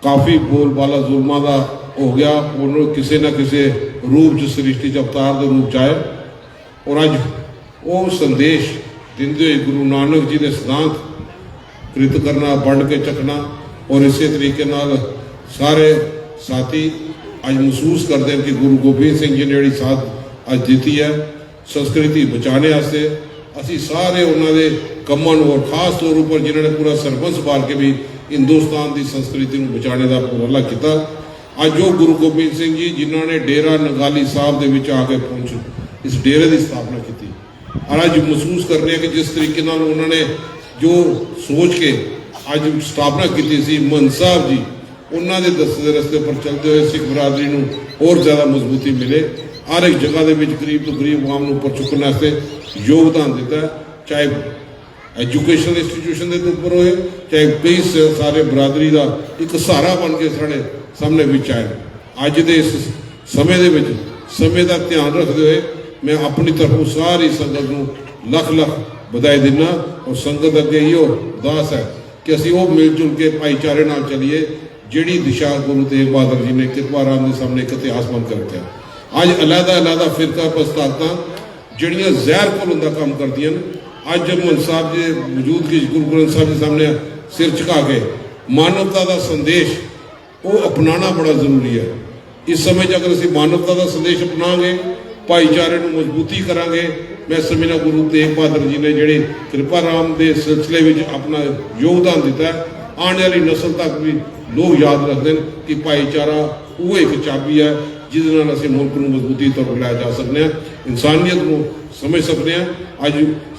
काफ़ी बोलबाला जुल्मां का हो गया, उन्होंने किसी न किसी रूप च सृष्टि च अवतार के रूप च आए और अज वो संदेश दिंदे हुए गुरु नानक जी ने सिद्धांत कृत करना, वंड के चकना और इस तरीके नाल सारे साथी अज महसूस करते हैं कि गुरु गोबिंद सिंह जी ने जी साथ अज दी है संस्कृति बचाने वास्ते। असी सारे उन्होंने कमां नूं और खास तौर पर जिन्होंने पूरा सरबंस संभाल के भी हिंदुस्तान की संस्कृति को बचाने का उपराला किया। ਅੱਜ ਉਹ ਗੁਰੂ ਗੋਬਿੰਦ ਸਿੰਘ ਜੀ ਜਿਨ੍ਹਾਂ ਨੇ ਡੇਰਾ ਨਗਾਲੀ ਸਾਹਿਬ ਦੇ ਵਿੱਚ ਆ ਕੇ ਪਹੁੰਚ ਇਸ ਡੇਰੇ ਦੀ ਸਥਾਪਨਾ ਕੀਤੀ। ਔਰ ਅੱਜ ਮਹਿਸੂਸ ਕਰ ਰਹੇ ਹਾਂ ਕਿ ਜਿਸ ਤਰੀਕੇ ਨਾਲ ਉਹਨਾਂ ਨੇ ਜੋ ਸੋਚ ਕੇ ਅੱਜ ਸਥਾਪਨਾ ਕੀਤੀ ਸੀ ਮਨ ਸਾਹਿਬ ਜੀ, ਉਹਨਾਂ ਦੇ ਦੱਸੇ ਰਸਤੇ ਪਰ ਚੱਲਦੇ ਹੋਏ ਸਿੱਖ ਬਰਾਦਰੀ ਨੂੰ ਹੋਰ ਜ਼ਿਆਦਾ ਮਜ਼ਬੂਤੀ ਮਿਲੇ। ਹਰ ਇੱਕ ਜਗ੍ਹਾ ਦੇ ਵਿੱਚ ਗਰੀਬ ਤੋਂ ਗਰੀਬ ਆਵਾਮ ਨੂੰ ਉੱਪਰ ਚੁੱਕਣ ਵਾਸਤੇ ਯੋਗਦਾਨ ਦਿੱਤਾ, ਚਾਹੇ ਐਜੂਕੇਸ਼ਨਲ ਇੰਸਟੀਟਿਊਸ਼ਨ ਦੇ ਉੱਪਰ ਹੋਏ, ਚਾਹੇ ਕਈ ਸਾਰੇ ਬਰਾਦਰੀ ਦਾ ਇੱਕ ਸਹਾਰਾ ਬਣ ਕੇ ਸਾਡੇ ਸਾਹਮਣੇ ਵਿੱਚ ਆਏ। ਅੱਜ ਦੇ ਇਸ ਸਮੇਂ ਦੇ ਵਿੱਚ ਸਮੇਂ ਦਾ ਧਿਆਨ ਰੱਖਦੇ ਹੋਏ ਮੈਂ ਆਪਣੀ ਤਰਫੋਂ ਸਾਰੀ ਸੰਗਤ ਨੂੰ ਲੱਖ ਲੱਖ ਵਧਾਈ ਦਿੰਦਾ ਔਰ ਸੰਗਤ ਅੱਗੇ ਇਹੋ ਅਰਦਾਸ ਹੈ ਕਿ ਅਸੀਂ ਉਹ ਮਿਲ ਜੁਲ ਕੇ ਭਾਈਚਾਰੇ ਨਾਲ ਚੱਲੀਏ ਜਿਹੜੀ ਦਿਸ਼ਾ ਗੁਰੂ ਤੇਗ ਬਹਾਦਰ ਜੀ ਨੇ ਕਿਰਪਾ ਰਾਮ ਦੇ ਸਾਹਮਣੇ ਇੱਕ ਇਤਿਹਾਸ ਬਣ ਕੇ ਰੱਖਿਆ। ਅੱਜ ਅਲੱਗ-ਅਲੱਗ ਫਿਰਕਾ ਪ੍ਰਸਤਾਵਤਾਂ ਜਿਹੜੀਆਂ ਜ਼ਹਿਰ ਘੋਲਣ ਦਾ ਕੰਮ ਕਰਦੀਆਂ ਨੇ, ਅੱਜ ਹਰਿਮੰਦਰ ਸਾਹਿਬ ਜੀ ਮੌਜੂਦਗੀ ਗੁਰੂ ਗ੍ਰੰਥ ਸਾਹਿਬ ਦੇ ਸਾਹਮਣੇ ਸਿਰ ਝੁਕਾ ਕੇ ਮਾਨਵਤਾ ਦਾ ਸੰਦੇਸ਼ ਉਹ ਅਪਣਾਉਣਾ ਬੜਾ ਜ਼ਰੂਰੀ ਹੈ। ਇਸ ਸਮੇਂ 'ਚ ਅਗਰ ਅਸੀਂ ਮਾਨਵਤਾ ਦਾ ਸੰਦੇਸ਼ ਅਪਣਾਵਾਂਗੇ, ਭਾਈਚਾਰੇ ਨੂੰ ਮਜ਼ਬੂਤੀ ਕਰਾਂਗੇ, ਮੈਂ ਸਮਝਦਾ ਗੁਰੂ ਤੇਗ ਬਹਾਦਰ ਜੀ ਨੇ ਜਿਹੜੇ ਕਿਰਪਾ ਰਾਮ ਦੇ ਸਿਲਸਿਲੇ ਵਿੱਚ ਆਪਣਾ ਯੋਗਦਾਨ ਦਿੱਤਾ, ਆਉਣ ਵਾਲੀ ਨਸਲ ਤੱਕ ਵੀ ਲੋਕ ਯਾਦ ਰੱਖਦੇ ਨੇ ਕਿ ਭਾਈਚਾਰਾ ਉਹ ਇੱਕ ਚਾਬੀ ਹੈ ਜਿਹਦੇ ਨਾਲ ਅਸੀਂ ਮੁਲਕ ਨੂੰ ਮਜ਼ਬੂਤੀ ਤੌਰ ਲੈ ਜਾ ਸਕਦੇ ਹਾਂ, ਇਨਸਾਨੀਅਤ ਨੂੰ ਸਮਝ ਸਕਦੇ ਹਾਂ। ਅੱਜ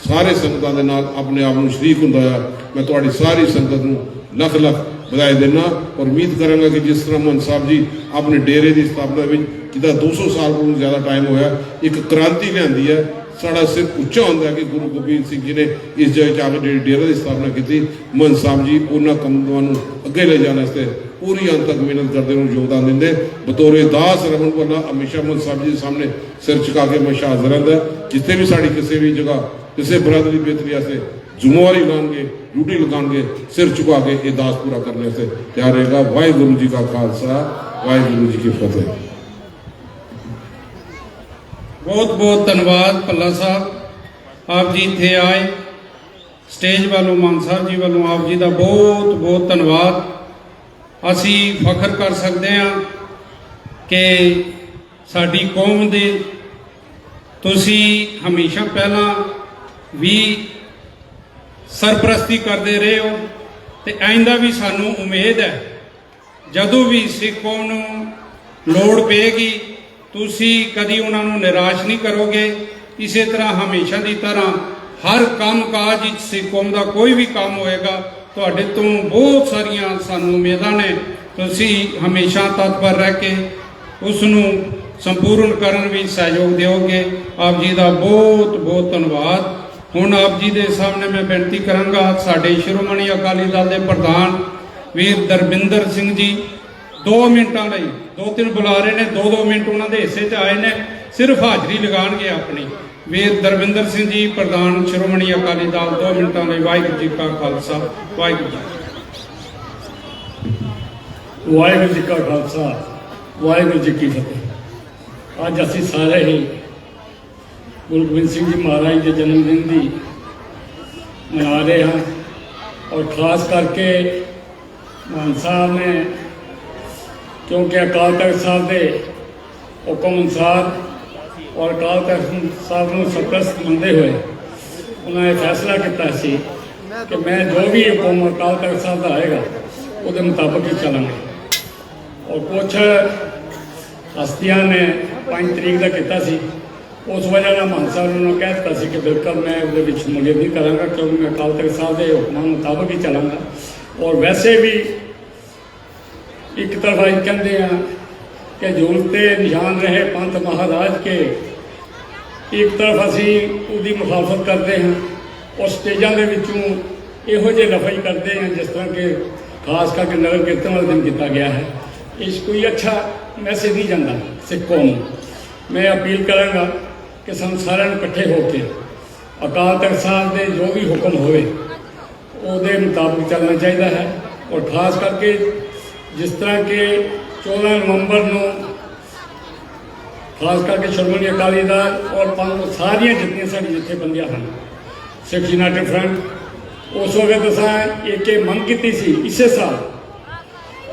ਸਾਰੇ ਸੰਗਤਾਂ ਦੇ ਨਾਲ ਆਪਣੇ ਆਪ ਨੂੰ ਸ਼ਰੀਕ ਹੁੰਦਾ ਹੋਇਆ ਮੈਂ ਤੁਹਾਡੀ ਸਾਰੀ ਸੰਗਤ ਨੂੰ ਲੱਖ ਲੱਖ ਵਧਾਈ ਦਿੰਦਾ ਔਰ ਉਮੀਦ ਕਰਾਂਗਾ ਕਿ ਜਿਸ ਤਰ੍ਹਾਂ ਮਨ ਸਾਹਿਬ ਜੀ ਆਪਣੇ ਡੇਰੇ ਦੀ ਸਥਾਪਨਾ ਵਿੱਚ ਜਿਹਦਾ 200 ਸਾਲ ਤੋਂ ਜ਼ਿਆਦਾ ਟਾਈਮ ਹੋਇਆ ਇੱਕ ਕ੍ਰਾਂਤੀ ਲਿਆਂਦੀ ਹੈ, ਸਾਡਾ ਸਿਰ ਉੱਚਾ ਹੁੰਦਾ ਹੈ ਕਿ ਗੁਰੂ ਗੋਬਿੰਦ ਸਿੰਘ ਜੀ ਨੇ ਇਸ ਜਗ੍ਹਾ 'ਚ ਆ ਕੇ ਜਿਹੜੀ ਡੇਰੇ ਦੀ ਸਥਾਪਨਾ ਕੀਤੀ, ਮਨ ਸਾਹਿਬ ਜੀ ਉਹਨਾਂ ਕੰਮਾਂ ਨੂੰ ਅੱਗੇ ਲੈ ਜਾਣ ਵਾਸਤੇ ਪੂਰੀ ਅੰਤ ਤੱਕ ਮਿਹਨਤ ਕਰਦੇ ਨੂੰ ਯੋਗਦਾਨ ਦਿੰਦੇ। ਬਤੌਰੇ ਦਾਸ ਰਮਨ ਵਾਲਾ ਹਮੇਸ਼ਾ ਮਨ ਸਾਹਿਬ ਜੀ ਦੇ ਸਾਹਮਣੇ ਸਿਰ ਝੁਕਾ ਕੇ ਮੈਂ ਹਾਜ਼ਰ ਰਹਿੰਦਾ। ਜਿੱਥੇ ਵੀ ਸਾਡੀ ਕਿਸੇ ਵੀ ਜਗ੍ਹਾ ਕਿਸੇ ਬਰਾਦਰੀ ਬਿਹਤਰੀ ਵਾਸਤੇ ਜ਼ਿੰਮੇਵਾਰੀ ਲਾਉਣਗੇ, ਡਿਊਟੀ ਲਗਾਉਣਗੇ, ਸਿਰ ਝੁਕਾ ਕੇ ਇਹ ਦਾਸ ਪੂਰਾ ਕਰਨ ਵਾਸਤੇ ਤਿਆਰ ਰਹੇਗਾ। ਵਾਹਿਗੁਰੂ ਜੀ ਕਾ ਖਾਲਸਾ, ਵਾਹਿਗੁਰੂ ਜੀ ਕੀ ਫਤਿਹ। ਬਹੁਤ ਬਹੁਤ ਧੰਨਵਾਦ ਭੱਲਾ ਸਾਹਿਬ, ਆਪ ਜੀ ਇੱਥੇ ਆਏ, ਸਟੇਜ ਵੱਲੋਂ ਮਾਨ ਸਾਹਿਬ ਜੀ ਵੱਲੋਂ ਆਪ ਜੀ ਦਾ ਬਹੁਤ ਬਹੁਤ ਧੰਨਵਾਦ। ਅਸੀਂ ਫਖਰ ਕਰ ਸਕਦੇ ਹਾਂ ਕਿ ਸਾਡੀ ਕੌਮ ਦੇ ਤੁਸੀਂ ਹਮੇਸ਼ਾ ਪਹਿਲਾਂ ਵੀ ਸਰਪ੍ਰਸਤੀ ਕਰਦੇ ਰਹੇ ਹੋ ਤੇ ਆਇੰਦਾ ਵੀ ਸਾਨੂੰ ਉਮੀਦ ਹੈ ਜਦੋਂ ਵੀ ਸਿੱਖ ਕੌਮ ਨੂੰ ਲੋੜ ਪਏਗੀ ਤੁਸੀਂ ਕਦੀ ਉਹਨਾਂ ਨੂੰ ਨਿਰਾਸ਼ ਨਹੀਂ ਕਰੋਗੇ। ਇਸੇ ਤਰ੍ਹਾਂ ਹਮੇਸ਼ਾ ਦੀ ਤਰ੍ਹਾਂ ਹਰ ਕੰਮ ਕਾਜ ਵਿੱਚ ਸਿੱਖ ਕੌਮ ਦਾ ਕੋਈ ਵੀ ਕੰਮ ਹੋਏਗਾ ਤੁਹਾਡੇ ਤੋਂ ਬਹੁਤ ਸਾਰੀਆਂ ਸਾਨੂੰ ਉਮੀਦਾਂ ਨੇ, ਤੁਸੀਂ ਹਮੇਸ਼ਾ ਤਤਪਰ ਰਹਿ ਕੇ ਉਸ ਨੂੰ ਸੰਪੂਰਨ ਕਰਨ ਵਿੱਚ ਸਹਿਯੋਗ ਦਿਓਗੇ। ਆਪ ਜੀ ਦਾ ਬਹੁਤ ਬਹੁਤ ਧੰਨਵਾਦ। ਹੁਣ ਆਪ ਜੀ ਦੇ ਸਾਹਮਣੇ ਮੈਂ ਬੇਨਤੀ ਕਰਾਂਗਾ ਸਾਡੇ ਸ਼੍ਰੋਮਣੀ ਅਕਾਲੀ ਦਲ ਦੇ ਪ੍ਰਧਾਨ ਵੀਰ ਦਰਬਿੰਦਰ ਸਿੰਘ ਜੀ 2 ਮਿੰਟਾਂ ਲਈ, 2-3 ਬੁਲਾ ਰਹੇ ਨੇ, 2-2 ਮਿੰਟ ਉਹਨਾਂ ਦੇ ਹਿੱਸੇ 'ਚ ਆਏ ਨੇ, ਸਿਰਫ ਹਾਜ਼ਰੀ ਲਗਾਉਣਗੇ ਆਪਣੀ। ਵੀਰ ਦਰਬਿੰਦਰ ਸਿੰਘ ਜੀ ਪ੍ਰਧਾਨ ਸ਼੍ਰੋਮਣੀ ਅਕਾਲੀ ਦਲ 2 ਮਿੰਟਾਂ ਲਈ। ਵਾਹਿਗੁਰੂ ਜੀ ਕਾ ਖਾਲਸਾ, ਵਾਹਿਗੁਰੂ ਜੀ ਵਾਹਿਗੁਰੂ ਜੀ ਕਾ ਖਾਲਸਾ, ਵਾਹਿਗੁਰੂ ਜੀ ਕੀ ਫਤਿਹ। ਅੱਜ ਅਸੀਂ ਸਾਰੇ ਹੀ ਗੁਰੂ ਗੋਬਿੰਦ ਸਿੰਘ ਜੀ ਮਹਾਰਾਜ ਦੇ ਜਨਮ ਦਿਨ ਦੀ ਮਨਾ ਰਹੇ ਹਾਂ ਔਰ ਖਾਸ ਕਰਕੇ ਮਾਨ ਸਾਹਿਬ ਨੇ, ਕਿਉਂਕਿ ਅਕਾਲ ਤਖਤ ਸਾਹਿਬ ਦੇ ਹੁਕਮ ਅਨੁਸਾਰ ਔਰ ਅਕਾਲ ਤਖਤ ਸਾਹਿਬ ਨੂੰ ਸਰਪ੍ਰਸਤ ਮੰਨਦੇ ਹੋਏ ਉਹਨਾਂ ਨੇ ਫੈਸਲਾ ਕੀਤਾ ਸੀ ਕਿ ਮੈਂ ਜੋ ਵੀ ਹੁਕਮ ਅਕਾਲ ਤਖਤ ਸਾਹਿਬ ਦਾ ਆਏਗਾ ਉਹਦੇ ਮੁਤਾਬਕ ਹੀ ਚੱਲਾਂਗੇ। ਔਰ ਕੁਛ ਹਸਤੀਆਂ ਨੇ 5 ਤਰੀਕ ਦਾ ਕੀਤਾ ਸੀ, ਉਸ ਵਜ੍ਹਾ ਨਾਲ ਮਾਨ ਸਾਹਿਬ ਨੂੰ ਕਹਿ ਦਿੱਤਾ ਸੀ ਕਿ ਬਿਲਕੁਲ ਮੈਂ ਉਹਦੇ ਵਿੱਚ ਸ਼ਮੂਲੀਅਤ ਨਹੀਂ ਕਰਾਂਗਾ ਕਿਉਂਕਿ ਮੈਂ ਅਕਾਲ ਤਖਤ ਸਾਹਿਬ ਦੇ ਹੁਕਮਾਂ ਮੁਤਾਬਕ ਹੀ ਚੱਲਾਂਗਾ। ਔਰ ਵੈਸੇ ਵੀ ਇੱਕ ਤਰਫਾ ਇਹ ਕਹਿੰਦੇ ਆ ਕਿ ਜ਼ੁਲਮ ਤੇ ਨਿਸ਼ਾਨ ਰਹੇ ਪੰਥ ਮਹਾਰਾਜ ਕੇ, ਇੱਕ ਤਰਫ ਅਸੀਂ ਉਹਦੀ ਮੁਖਾਲਫਤ ਕਰਦੇ ਹਾਂ ਔਰ ਸਟੇਜਾਂ ਦੇ ਵਿੱਚੋਂ ਇਹੋ ਜਿਹੇ ਲਫ਼ਜ਼ ਕਰਦੇ ਹਾਂ ਜਿਸ ਤਰ੍ਹਾਂ ਕਿ ਖਾਸ ਕਰਕੇ ਨਗਰ ਕੀਰਤਨ ਵਾਲੇ ਦਿਨ ਕੀਤਾ ਗਿਆ ਹੈ। ਇਸ ਕੋਈ ਅੱਛਾ ਮੈਸੇਜ ਨਹੀਂ ਜਾਂਦਾ ਸਿੱਖ ਕੌਮ ਨੂੰ। ਮੈਂ ਅਪੀਲ ਕਰਾਂਗਾ ਕਿ ਸਾਨੂੰ ਸਾਰਿਆਂ ਨੂੰ ਇਕੱਠੇ ਹੋ ਕੇ ਅਕਾਲ ਤਖਤ ਸਾਹਿਬ ਦੇ ਜੋ ਵੀ ਹੁਕਮ ਹੋਵੇ ਉਹਦੇ ਮੁਤਾਬਕ ਚੱਲਣਾ ਚਾਹੀਦਾ ਹੈ। ਔਰ ਖਾਸ ਕਰਕੇ ਜਿਸ ਤਰ੍ਹਾਂ ਕਿ 14 ਨਵੰਬਰ ਨੂੰ ਖਾਸ ਕਰਕੇ ਸ਼੍ਰੋਮਣੀ ਅਕਾਲੀ ਦਲ ਔਰ ਸਾਰੀਆਂ ਜਿੰਨੀਆਂ ਸਾਡੀ ਜਥੇਬੰਦੀਆਂ ਹਨ, ਸਿੱਖ ਯੂਨਾਈਟਿਡ ਫਰੰਟ, ਉਸ ਵਕਤ ਅਸਾਂ ਇਹ ਮੰਗ ਕੀਤੀ ਸੀ ਇਸੇ ਸਾਲ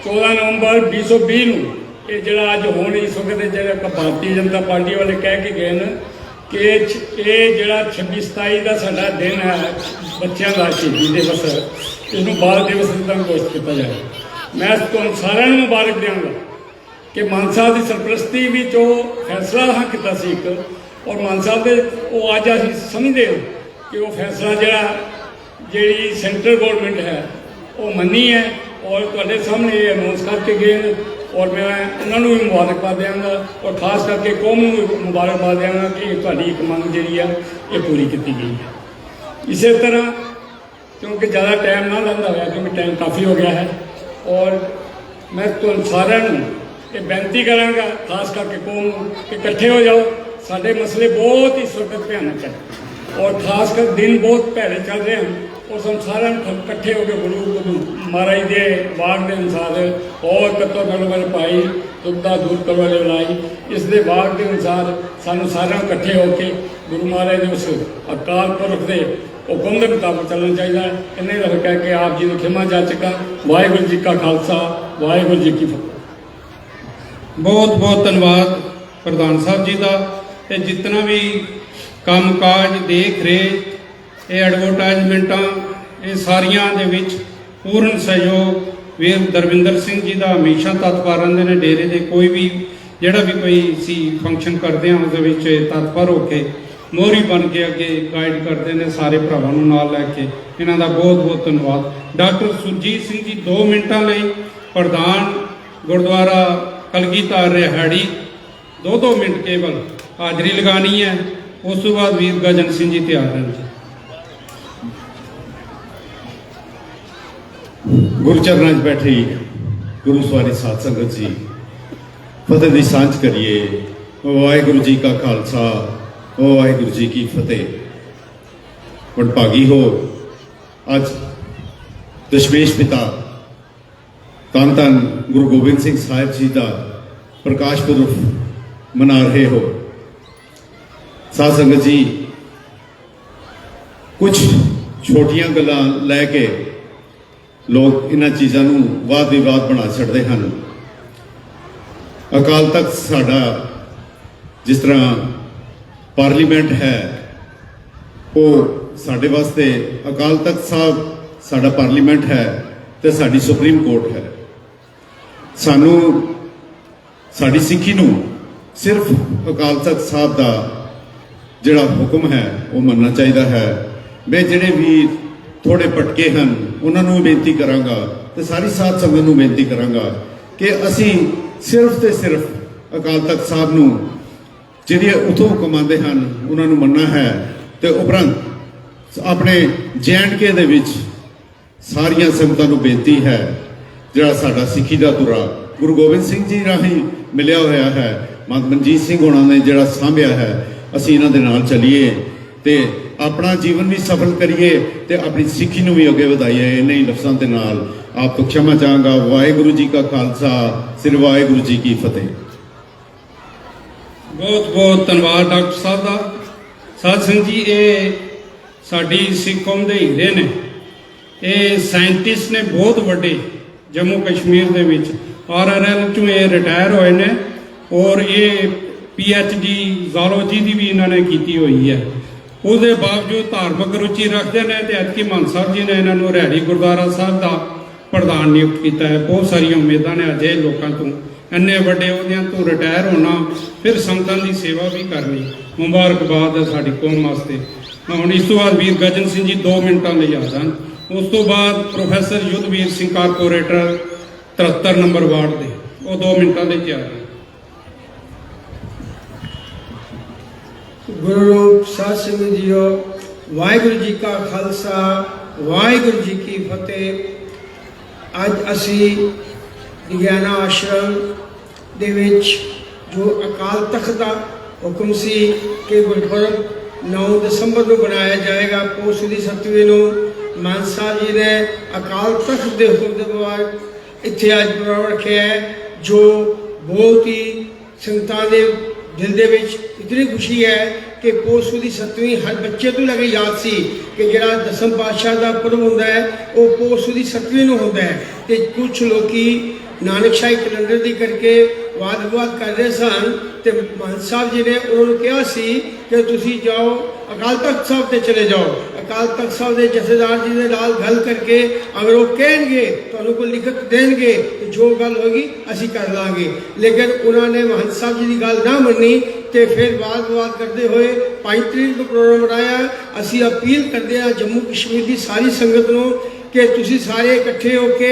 14 ਨਵੰਬਰ 2020 ਨੂੰ ਇਹ ਜਿਹੜਾ ਅੱਜ ਹੋਣ ਇਸ ਵਕਤ ਜਿਹੜਾ ਭਾਰਤੀ ਜਨਤਾ ਪਾਰਟੀ ਵਾਲੇ ਕਹਿ ਕੇ ਗਏ ਨੇ ਕਿ ਇਹ ਜਿਹੜਾ 26-27 ਦਾ ਸਾਡਾ ਦਿਨ ਹੈ ਬੱਚਿਆਂ ਦਾ ਸ਼ਹੀਦੀ ਦਿਵਸ, ਇਹਨੂੰ ਬਾਲ ਦਿਵਸ ਦੀ ਤਰ੍ਹਾਂ ਘੋਸ਼ਿਤ ਕੀਤਾ ਜਾਏ। ਮੈਂ ਤੁਹਾਨੂੰ ਸਾਰਿਆਂ ਨੂੰ ਮੁਬਾਰਕ ਦਿਆਂਗਾ ਕਿ ਮਾਨ ਸਾਹਿਬ ਦੀ ਸਰਪ੍ਰਸਤੀ ਵਿੱਚ ਉਹ ਫੈਸਲਾ ਹਾਂ ਕੀਤਾ ਸੀ ਇੱਕ, ਔਰ ਮਾਨ ਸਾਹਿਬ ਦੇ ਉਹ ਅੱਜ ਅਸੀਂ ਸਮਝਦੇ ਹਾਂ ਕਿ ਉਹ ਫੈਸਲਾ ਜਿਹੜੀ ਸੈਂਟਰਲ ਗੌਰਮੈਂਟ ਹੈ ਉਹ ਮੰਨੀ ਹੈ, ਔਰ ਤੁਹਾਡੇ ਸਾਹਮਣੇ ਇਹ ਅਨਾਉਂਸ ਕਰਕੇ ਗਏ ਨੇ, ਔਰ ਮੈਂ ਉਹਨਾਂ ਨੂੰ ਵੀ ਮੁਬਾਰਕਬਾਦ ਦਿਆਂਗਾ, ਔਰ ਖਾਸ ਕਰਕੇ ਕੌਮ ਨੂੰ ਵੀ ਮੁਬਾਰਕਬਾਦ ਦਿਆਂਗਾ ਕਿ ਤੁਹਾਡੀ ਇੱਕ ਮੰਗ ਜਿਹੜੀ ਆ ਇਹ ਪੂਰੀ ਕੀਤੀ ਗਈ ਹੈ। ਇਸੇ ਤਰ੍ਹਾਂ ਕਿਉਂਕਿ ਜ਼ਿਆਦਾ ਟਾਈਮ ਨਾ ਲੈਂਦਾ ਹੋਇਆ, ਕਿਉਂਕਿ ਟਾਈਮ ਕਾਫੀ ਹੋ ਗਿਆ ਹੈ, ਔਰ ਮੈਂ ਤੁਹਾਨੂੰ ਸਾਰਿਆਂ ਨੂੰ ਇਹ ਬੇਨਤੀ ਕਰਾਂਗਾ, ਖਾਸ ਕਰਕੇ ਕੌਮ ਨੂੰ, ਕਿ ਇਕੱਠੇ ਹੋ ਜਾਓ। ਸਾਡੇ ਮਸਲੇ ਬਹੁਤ ਹੀ ਸੁਰੱਖਿਅਤ ਭਿਆਨਕ ਹੈ, ਔਰ ਖਾਸ ਕਰ ਦਿਨ ਬਹੁਤ ਭੈੜੇ ਚੱਲ ਰਹੇ ਹਨ, ਔਰ ਸਾਨੂੰ ਸਾਰਿਆਂ ਨੂੰ ਇਕੱਠੇ ਹੋ ਕੇ ਗੁਰੂ ਮਹਾਰਾਜ ਦੇ ਵਾਕ ਦੇ ਅਨੁਸਾਰ ਔਰ ਕੱਤੋ ਕਰਨ ਵਾਲੇ ਭਾਈ ਦੁੱਖਦਾ ਦੂਰ ਕਰਨ ਵਾਲੇ ਲਾਈ, ਇਸ ਦੇ ਵਾਕ ਦੇ ਅਨੁਸਾਰ ਸਾਨੂੰ ਸਾਰਿਆਂ ਨੂੰ ਇਕੱਠੇ ਹੋ ਕੇ ਗੁਰੂ ਮਹਾਰਾਜ ਦੇ ਉਸ ਅਕਾਲ ਪੁਰਖ ਦੇ ਹੁਕਮ ਦੇ ਮੁਤਾਬਕ ਚੱਲਣਾ ਚਾਹੀਦਾ ਹੈ। ਇੰਨੇ ਦਾ ਕਹਿ ਕੇ ਆਪ ਜੀ ਨੂੰ ਖਿਮਾ ਜਾਚਕਾਂ। ਵਾਹਿਗੁਰੂ ਜੀ ਕਾ ਖਾਲਸਾ, ਵਾਹਿਗੁਰੂ ਜੀ ਕੀ ਫਤਿਹ। ਬਹੁਤ ਬਹੁਤ ਧੰਨਵਾਦ ਪ੍ਰਧਾਨ ਸਾਹਿਬ ਜੀ ਦਾ। ਤੇ ਜਿਤਨਾ ਵੀ ਕੰਮ ਕਾਜ ਦੇਖ ਰੇਖ, ਇਹ ਐਡਵਰਟਾਈਜ਼ਮੈਂਟਾਂ, ਇਹ ਸਾਰੀਆਂ ਦੇ ਵਿੱਚ ਪੂਰਨ ਸਹਿਯੋਗ ਵੀਰ ਦਰਵਿੰਦਰ ਸਿੰਘ ਜੀ ਦਾ ਹਮੇਸ਼ਾ ਤਤਪਰ ਰਹਿੰਦੇ ਨੇ। ਡੇਰੇ ਦੇ ਕੋਈ ਵੀ ਜਿਹੜਾ ਵੀ ਕੋਈ ਸੀ ਫੰਕਸ਼ਨ ਕਰਦੇ ਹਾਂ ਉਹਦੇ ਵਿੱਚ ਤਤਪਰ ਹੋ ਕੇ ਮੋਹਰੀ ਬਣ ਕੇ ਅੱਗੇ ਗਾਈਡ ਕਰਦੇ ਨੇ ਸਾਰੇ ਭਰਾਵਾਂ ਨੂੰ ਨਾਲ ਲੈ ਕੇ। ਇਹਨਾਂ ਦਾ ਬਹੁਤ ਬਹੁਤ ਧੰਨਵਾਦ। ਡਾਕਟਰ ਸੁਰਜੀਤ ਸਿੰਘ ਜੀ 2 ਮਿੰਟਾਂ ਲਈ ਪ੍ਰਧਾਨ ਗੁਰਦੁਆਰਾ ਕਲਗੀਧਰ ਰਿਹਾੜੀ 2 ਮਿੰਟ ਕੇਵਲ ਹਾਜ਼ਰੀ ਲਗਾਣੀ ਹੈ। ਉਸ ਤੋਂ ਬਾਅਦ ਵੀਰ ਗਜਨ ਸਿੰਘ ਜੀ ਤਿਆਰ ਹਨ ਜੀ। ਗੁਰਚਰਨਾਂ 'ਚ ਬੈਠੀ ਗੁਰੂ ਸਵਾਰੀ ਸਾਧ ਸੰਗਤ ਜੀ, ਫਤਿਹ ਦੀ ਸਾਂਝ ਕਰੀਏ। ਵਾਹਿਗੁਰੂ ਜੀ ਕਾ ਖਾਲਸਾ, ਵਾਹਿਗੁਰੂ ਜੀ ਕੀ ਫਤਿਹ। ਵਡਭਾਗੀ ਹੋ ਅੱਜ ਦਸ਼ਮੇਸ਼ ਪਿਤਾ ਧੰਨ ਧੰਨ ਗੁਰੂ ਗੋਬਿੰਦ ਸਿੰਘ ਸਾਹਿਬ ਜੀ ਦਾ ਪ੍ਰਕਾਸ਼ ਪੁਰਬ ਮਨਾ ਰਹੇ ਹੋ। ਸਾਧ ਸੰਗਤ ਜੀ, ਕੁਝ ਛੋਟੀਆਂ ਗੱਲਾਂ ਲੈ ਕੇ ਲੋਕ ਇਹਨਾਂ ਚੀਜ਼ਾਂ ਨੂੰ ਵਾਦ ਵਿਵਾਦ ਬਣਾ ਛੱਡਦੇ ਹਨ। ਅਕਾਲ ਤਖਤ ਸਾਡਾ ਜਿਸ ਤਰ੍ਹਾਂ ਪਾਰਲੀਮੈਂਟ ਹੈ, ਉਹ ਸਾਡੇ ਵਾਸਤੇ ਅਕਾਲ ਤਖਤ ਸਾਹਿਬ ਸਾਡਾ ਪਾਰਲੀਮੈਂਟ ਹੈ ਤੇ ਸਾਡੀ ਸੁਪਰੀਮ ਕੋਰਟ ਹੈ। ਸਾਨੂੰ ਸਾਡੀ ਸਿੱਖੀ ਨੂੰ ਸਿਰਫ ਅਕਾਲ ਤਖਤ ਸਾਹਿਬ ਦਾ ਜਿਹੜਾ ਹੁਕਮ ਹੈ ਉਹ ਮੰਨਣਾ ਚਾਹੀਦਾ ਹੈ। ਮੈਂ ਜਿਹੜੇ ਵੀ ਥੋੜੇ ਪਟਕੇ ਹਨ ਉਹਨਾਂ ਨੂੰ ਬੇਨਤੀ ਕਰਾਂਗਾ ਤੇ ਸਾਰੀ ਸਾਧ ਸੰਗਤ ਨੂੰ ਬੇਨਤੀ ਕਰਾਂਗਾ ਕਿ ਅਸੀਂ ਸਿਰਫ ਤੇ ਸਿਰਫ ਅਕਾਲ ਤਖਤ ਸਾਹਿਬ ਨੂੰ ਜਿਹੜੇ ਉਥੋਂ ਹੁਕਮ ਆਉਂਦੇ ਹਨ ਉਹਨਾਂ ਨੂੰ ਮੰਨਣਾ ਹੈ ਤੇ ਉਪਰੰਤ ਆਪਣੇ JNK ਦੇ ਵਿੱਚ ਸਾਰੀਆਂ ਸੰਗਤਾਂ ਨੂੰ ਬੇਨਤੀ ਹੈ, ਜਿਹੜਾ ਸਾਡਾ ਸਿੱਖੀ ਦਾ ਧੁਰਾ ਗੁਰੂ ਗੋਬਿੰਦ ਸਿੰਘ ਜੀ ਰਾਹੀਂ ਮਿਲਿਆ ਹੋਇਆ ਹੈ, ਮਾਤਾ ਮਨਜੀਤ ਸਿੰਘ ਹੋਣਾ ਨੇ ਜਿਹੜਾ ਸਾਂਭਿਆ ਹੈ, ਅਸੀਂ ਇਹਨਾਂ ਦੇ ਨਾਲ ਚੱਲੀਏ ਤੇ ਆਪਣਾ ਜੀਵਨ ਵੀ ਸਫਲ ਕਰੀਏ ਤੇ ਆਪਣੀ ਸਿੱਖੀ ਨੂੰ ਵੀ ਅੱਗੇ ਵਧਾਈਏ। ਇੰਨੇ ਹੀ ਲਫ਼ਜ਼ਾਂ ਦੇ ਨਾਲ ਆਪ ਤੋਂ ਖਿਮਾ ਚਾਹਾਂਗਾ। ਵਾਹਿਗੁਰੂ ਜੀ ਕਾ ਖਾਲਸਾ, ਸ੍ਰੀ ਵਾਹਿਗੁਰੂ ਜੀ ਕੀ ਫਤਿਹ। ਬਹੁਤ ਬਹੁਤ ਧੰਨਵਾਦ ਡਾਕਟਰ ਸਾਹਿਬ ਦਾ। ਸਾਧ ਸਿੰਘ ਜੀ, ਇਹ ਸਾਡੀ ਸਿੱਖ ਕੌਮ ਦੇ ਹੀਰੇ ਨੇ। ਇਹ ਸਾਇੰਟਿਸਟ ਨੇ ਬਹੁਤ ਵੱਡੇ ਜੰਮੂ ਕਸ਼ਮੀਰ ਦੇ ਵਿੱਚ। RRL ਚੋਂ ਇਹ ਰਿਟਾਇਰ ਹੋਏ ਨੇ ਔਰ ਇਹ PhD ਜ਼ੂਲੌਜੀ ਦੀ ਵੀ ਇਹਨਾਂ ਨੇ ਕੀਤੀ ਹੋਈ ਹੈ। ਉਹਦੇ ਬਾਵਜੂਦ ਧਾਰਮਿਕ ਰੁਚੀ ਰੱਖਦੇ ਨੇ ਤੇ ਐਤਕੀ ਮਾਨ ਸਾਹਿਬ ਜੀ ਨੇ ਇਹਨਾਂ ਨੂੰ ਰਿਹਾੜੀ ਗੁਰਦੁਆਰਾ ਸਾਹਿਬ ਦਾ ਪ੍ਰਧਾਨ ਨਿਯੁਕਤ ਕੀਤਾ ਹੈ। ਬਹੁਤ ਸਾਰੀਆਂ ਉਮੀਦਾਂ ਨੇ ਅਜੇ ਲੋਕਾਂ ਤੋਂ। ਇੰਨੇ ਵੱਡੇ ਅਹੁਦਿਆਂ ਤੋਂ ਰਿਟਾਇਰ ਹੋਣਾ, ਫਿਰ ਸੰਗਤਾਂ ਦੀ ਸੇਵਾ ਵੀ ਕਰਨੀ, ਮੁਬਾਰਕਬਾਦ ਹੈ ਸਾਡੀ ਕੌਮ ਵਾਸਤੇ। ਹੁਣ ਇਸ ਤੋਂ ਬਾਅਦ ਵੀਰ ਗਜਨ ਸਿੰਘ ਜੀ 2 ਮਿੰਟਾਂ ਲਈ ਆ ਜਾਣ। ਉਸ ਤੋਂ ਬਾਅਦ professor Yudhvir Singh corporator 73 number ward ਦੇ, ਉਹ 2 ਮਿੰਟਾਂ ਲਈ ਤਿਆਰ ਨੇ। ਗੁਰੂ ਰੂਪ ਸਾਧ ਸੰਗਤ ਜੀਓ, ਵਾਹਿਗੁਰੂ ਜੀ ਕਾ ਖਾਲਸਾ, ਵਾਹਿਗੁਰੂ ਜੀ ਕੀ ਫਤਿਹ। ਅੱਜ ਅਸੀਂ ਵਿਗਿਆਨਾ ਆਸ਼ਰਮ ਦੇ ਵਿੱਚ ਜੋ ਅਕਾਲ ਤਖਤ ਦਾ ਹੁਕਮ ਸੀ ਕਿ ਗੁਰਪੁਰਬ 9 ਦਸੰਬਰ ਨੂੰ ਬਣਾਇਆ ਜਾਏਗਾ, ਪੋਸ ਦੀ 7ਵੀਂ ਨੂੰ ਮਾਨ ਸਾਹਿਬ ਜੀ ਨੇ ਅਕਾਲ ਤਖਤ ਦੇ ਹੁਕਮ ਦੇ ਬਾਅਦ ਇੱਥੇ ਅੱਜ ਪ੍ਰੋਗਰਾਮ ਰੱਖਿਆ ਹੈ, ਜੋ ਬਹੁਤ ਹੀ ਸੰਗਤਾਂ ਦੇ ਦਿਲ ਦੇ ਵਿੱਚ ਇਤਨੀ ਖੁਸ਼ੀ ਹੈ ਕਿ ਪੋਸ ਦੀ 7ਵੀਂ ਹਰ ਬੱਚੇ ਤੋਂ ਲੱਗੇ ਯਾਦ ਸੀ ਕਿ ਜਿਹੜਾ ਦਸਮ ਪਾਤਸ਼ਾਹ ਦਾ ਪੁਰਬ ਹੁੰਦਾ ਹੈ ਉਹ ਪੋਸ ਦੀ 7ਵੀਂ ਨੂੰ ਹੁੰਦਾ ਹੈ। ਤੇ ਕੁਝ ਲੋਕੀ ਨਾਨਕਸ਼ਾਹੀ ਕੈਲੰਡਰ ਦੀ ਕਰਕੇ ਵਾਦ ਵਿਵਾਦ ਕਰ ਰਹੇ ਸਨ ਤੇ ਮਹੰਤ ਸਾਹਿਬ ਜੀ ਨੇ ਉਹਨਾਂ ਨੂੰ ਕਿਹਾ ਸੀ ਕਿ ਤੁਸੀਂ ਜਾਓ ਅਕਾਲ ਤਖਤ ਸਾਹਿਬ ਤੇ ਚਲੇ ਜਾਓ। ਅਕਾਲ ਤਖਤ ਸਾਹਿਬ ਦੇ ਜਥੇਦਾਰ ਜੀ ਦੇ ਨਾਲ ਗੱਲ ਕਰਕੇ ਅਗਰ ਉਹ ਕਹਿਣਗੇ ਤੁਹਾਨੂੰ ਕੋਈ ਲਿਖਤ ਦੇਣਗੇ ਤੇ ਜੋ ਗੱਲ ਹੋਗੀ ਅਸੀਂ ਕਰ ਲਾਂਗੇ। ਲੇਕਿਨ ਉਹਨਾਂ ਨੇ ਮਹੰਤ ਸਾਹਿਬ ਜੀ ਦੀ ਗੱਲ ਨਾ ਮੰਨੀ ਤੇ ਫਿਰ ਵਾਦ ਵਿਵਾਦ ਕਰਦੇ ਹੋਏ 5 ਤਰੀਕ ਨੂੰ ਪ੍ਰੋਗਰਾਮ ਬਣਾਇਆ। ਅਸੀਂ ਅਪੀਲ ਕਰਦੇ ਹਾਂ ਜੰਮੂ ਕਸ਼ਮੀਰ ਦੀ ਸਾਰੀ ਸੰਗਤ ਨੂੰ ਕਿ ਤੁਸੀਂ ਸਾਰੇ ਇਕੱਠੇ ਹੋ ਕੇ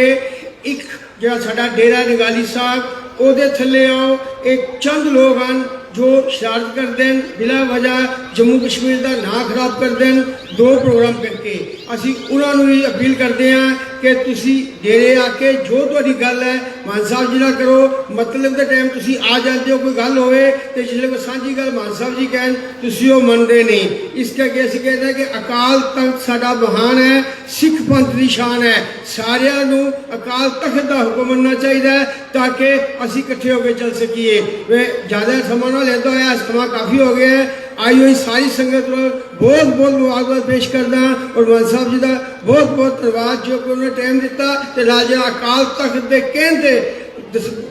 ਇੱਕ ਜਿਹੜਾ ਸਾਡਾ ਡੇਰਾ ਨਿਗਾਲੀ ਸਾਹਿਬ ਉਹਦੇ ਥੱਲੇ ਆਓ। ਇੱਕ ਚੰਦ ਲੋਕ ਹਨ ਜੋ ਸ਼ਰਾਰਤ ਕਰਦੇ ਹਨ, ਬਿਲਾ ਵਜ੍ਹਾ ਜੰਮੂ ਕਸ਼ਮੀਰ ਦਾ ਨਾਂ ਖਰਾਬ ਕਰਦੇ ਹਨ 2 ਪ੍ਰੋਗਰਾਮ ਕਰਕੇ। ਅਸੀਂ ਉਹਨਾਂ ਨੂੰ ਵੀ ਅਪੀਲ ਕਰਦੇ ਹਾਂ ਕਿ ਤੁਸੀਂ ਡੇਰੇ ਆ ਕੇ ਜੋ ਤੁਹਾਡੀ ਗੱਲ ਹੈ ਮਾਨ ਸਾਹਿਬ ਜੀ ਨਾਲ ਕਰੋ। ਮਤਲਬ ਦੇ ਟਾਈਮ ਤੁਸੀਂ ਆ ਜਾਂਦੇ ਹੋ, ਕੋਈ ਗੱਲ ਹੋਵੇ ਤੇ ਜਿਸਲੇ ਕੋਈ ਸਾਂਝੀ ਗੱਲ ਮਾਨ ਸਾਹਿਬ ਜੀ ਕਹਿਣ ਤੁਸੀਂ ਉਹ ਮੰਨਦੇ ਨਹੀਂ। ਇਸ ਕਰਕੇ ਅਸੀਂ ਕਹਿੰਦੇ ਹਾਂ ਕਿ ਅਕਾਲ ਤਖਤ ਸਾਡਾ ਮਹਾਨ ਹੈ, ਸਿੱਖ ਪੰਥ ਦੀ ਸ਼ਾਨ ਹੈ। ਸਾਰਿਆਂ ਨੂੰ ਅਕਾਲ ਤਖਤ ਦਾ ਹੁਕਮ ਮੰਨਣਾ ਚਾਹੀਦਾ ਹੈ ਤਾਂ ਕਿ ਅਸੀਂ ਇਕੱਠੇ ਹੋ ਕੇ ਚੱਲ ਸਕੀਏ। ਵੇ ਜ਼ਿਆਦਾ ਸਮਾਂ ਨਾ ਲੈਂਦਾ ਹੋਇਆ, ਸਮਾਂ ਕਾਫੀ ਹੋ ਗਿਆ ਹੈ। आई हुई सारी संगत को बहुत बहुत मुबारकबाद पेश करना और मान साहब जी का बहुत बहुत धन्यवाद जो कि उन्होंने टाइम दिता ते राजा अकाल तख्त दे कहते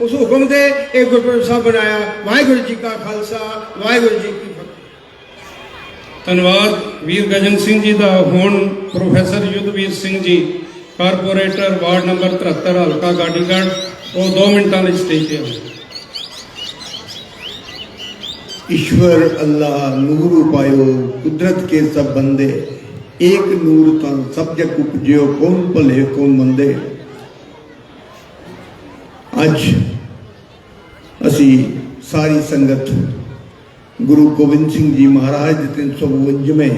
उस हुक्म दे एक गुरपुरब साहब बनाया। वाहिगुरू जी का खालसा वाहिगुरू जी की फतेह। ਧੰਨਵਾਦ ਵੀਰ ਗਜਨ ਸਿੰਘ ਜੀ ਦਾ। ਹੁਣ professor Yudhvir Singh ji corporator ward number 73 ਹਲਕਾ ਗਾਡੀਗੜ੍ਹ, ਉਹ 2 ਮਿੰਟਾਂ ਲਈ ਸਟੇਜ ਤੇ ਆਉਣ। ईश्वर अल्लाह नूर उपायो कुदरत के सब बंदे, एक नूर तन सब जग उपजियो कौन भले कौन मंदे। अज असी सारी संगत गुरु गोबिंद सिंह जी महाराज 352वें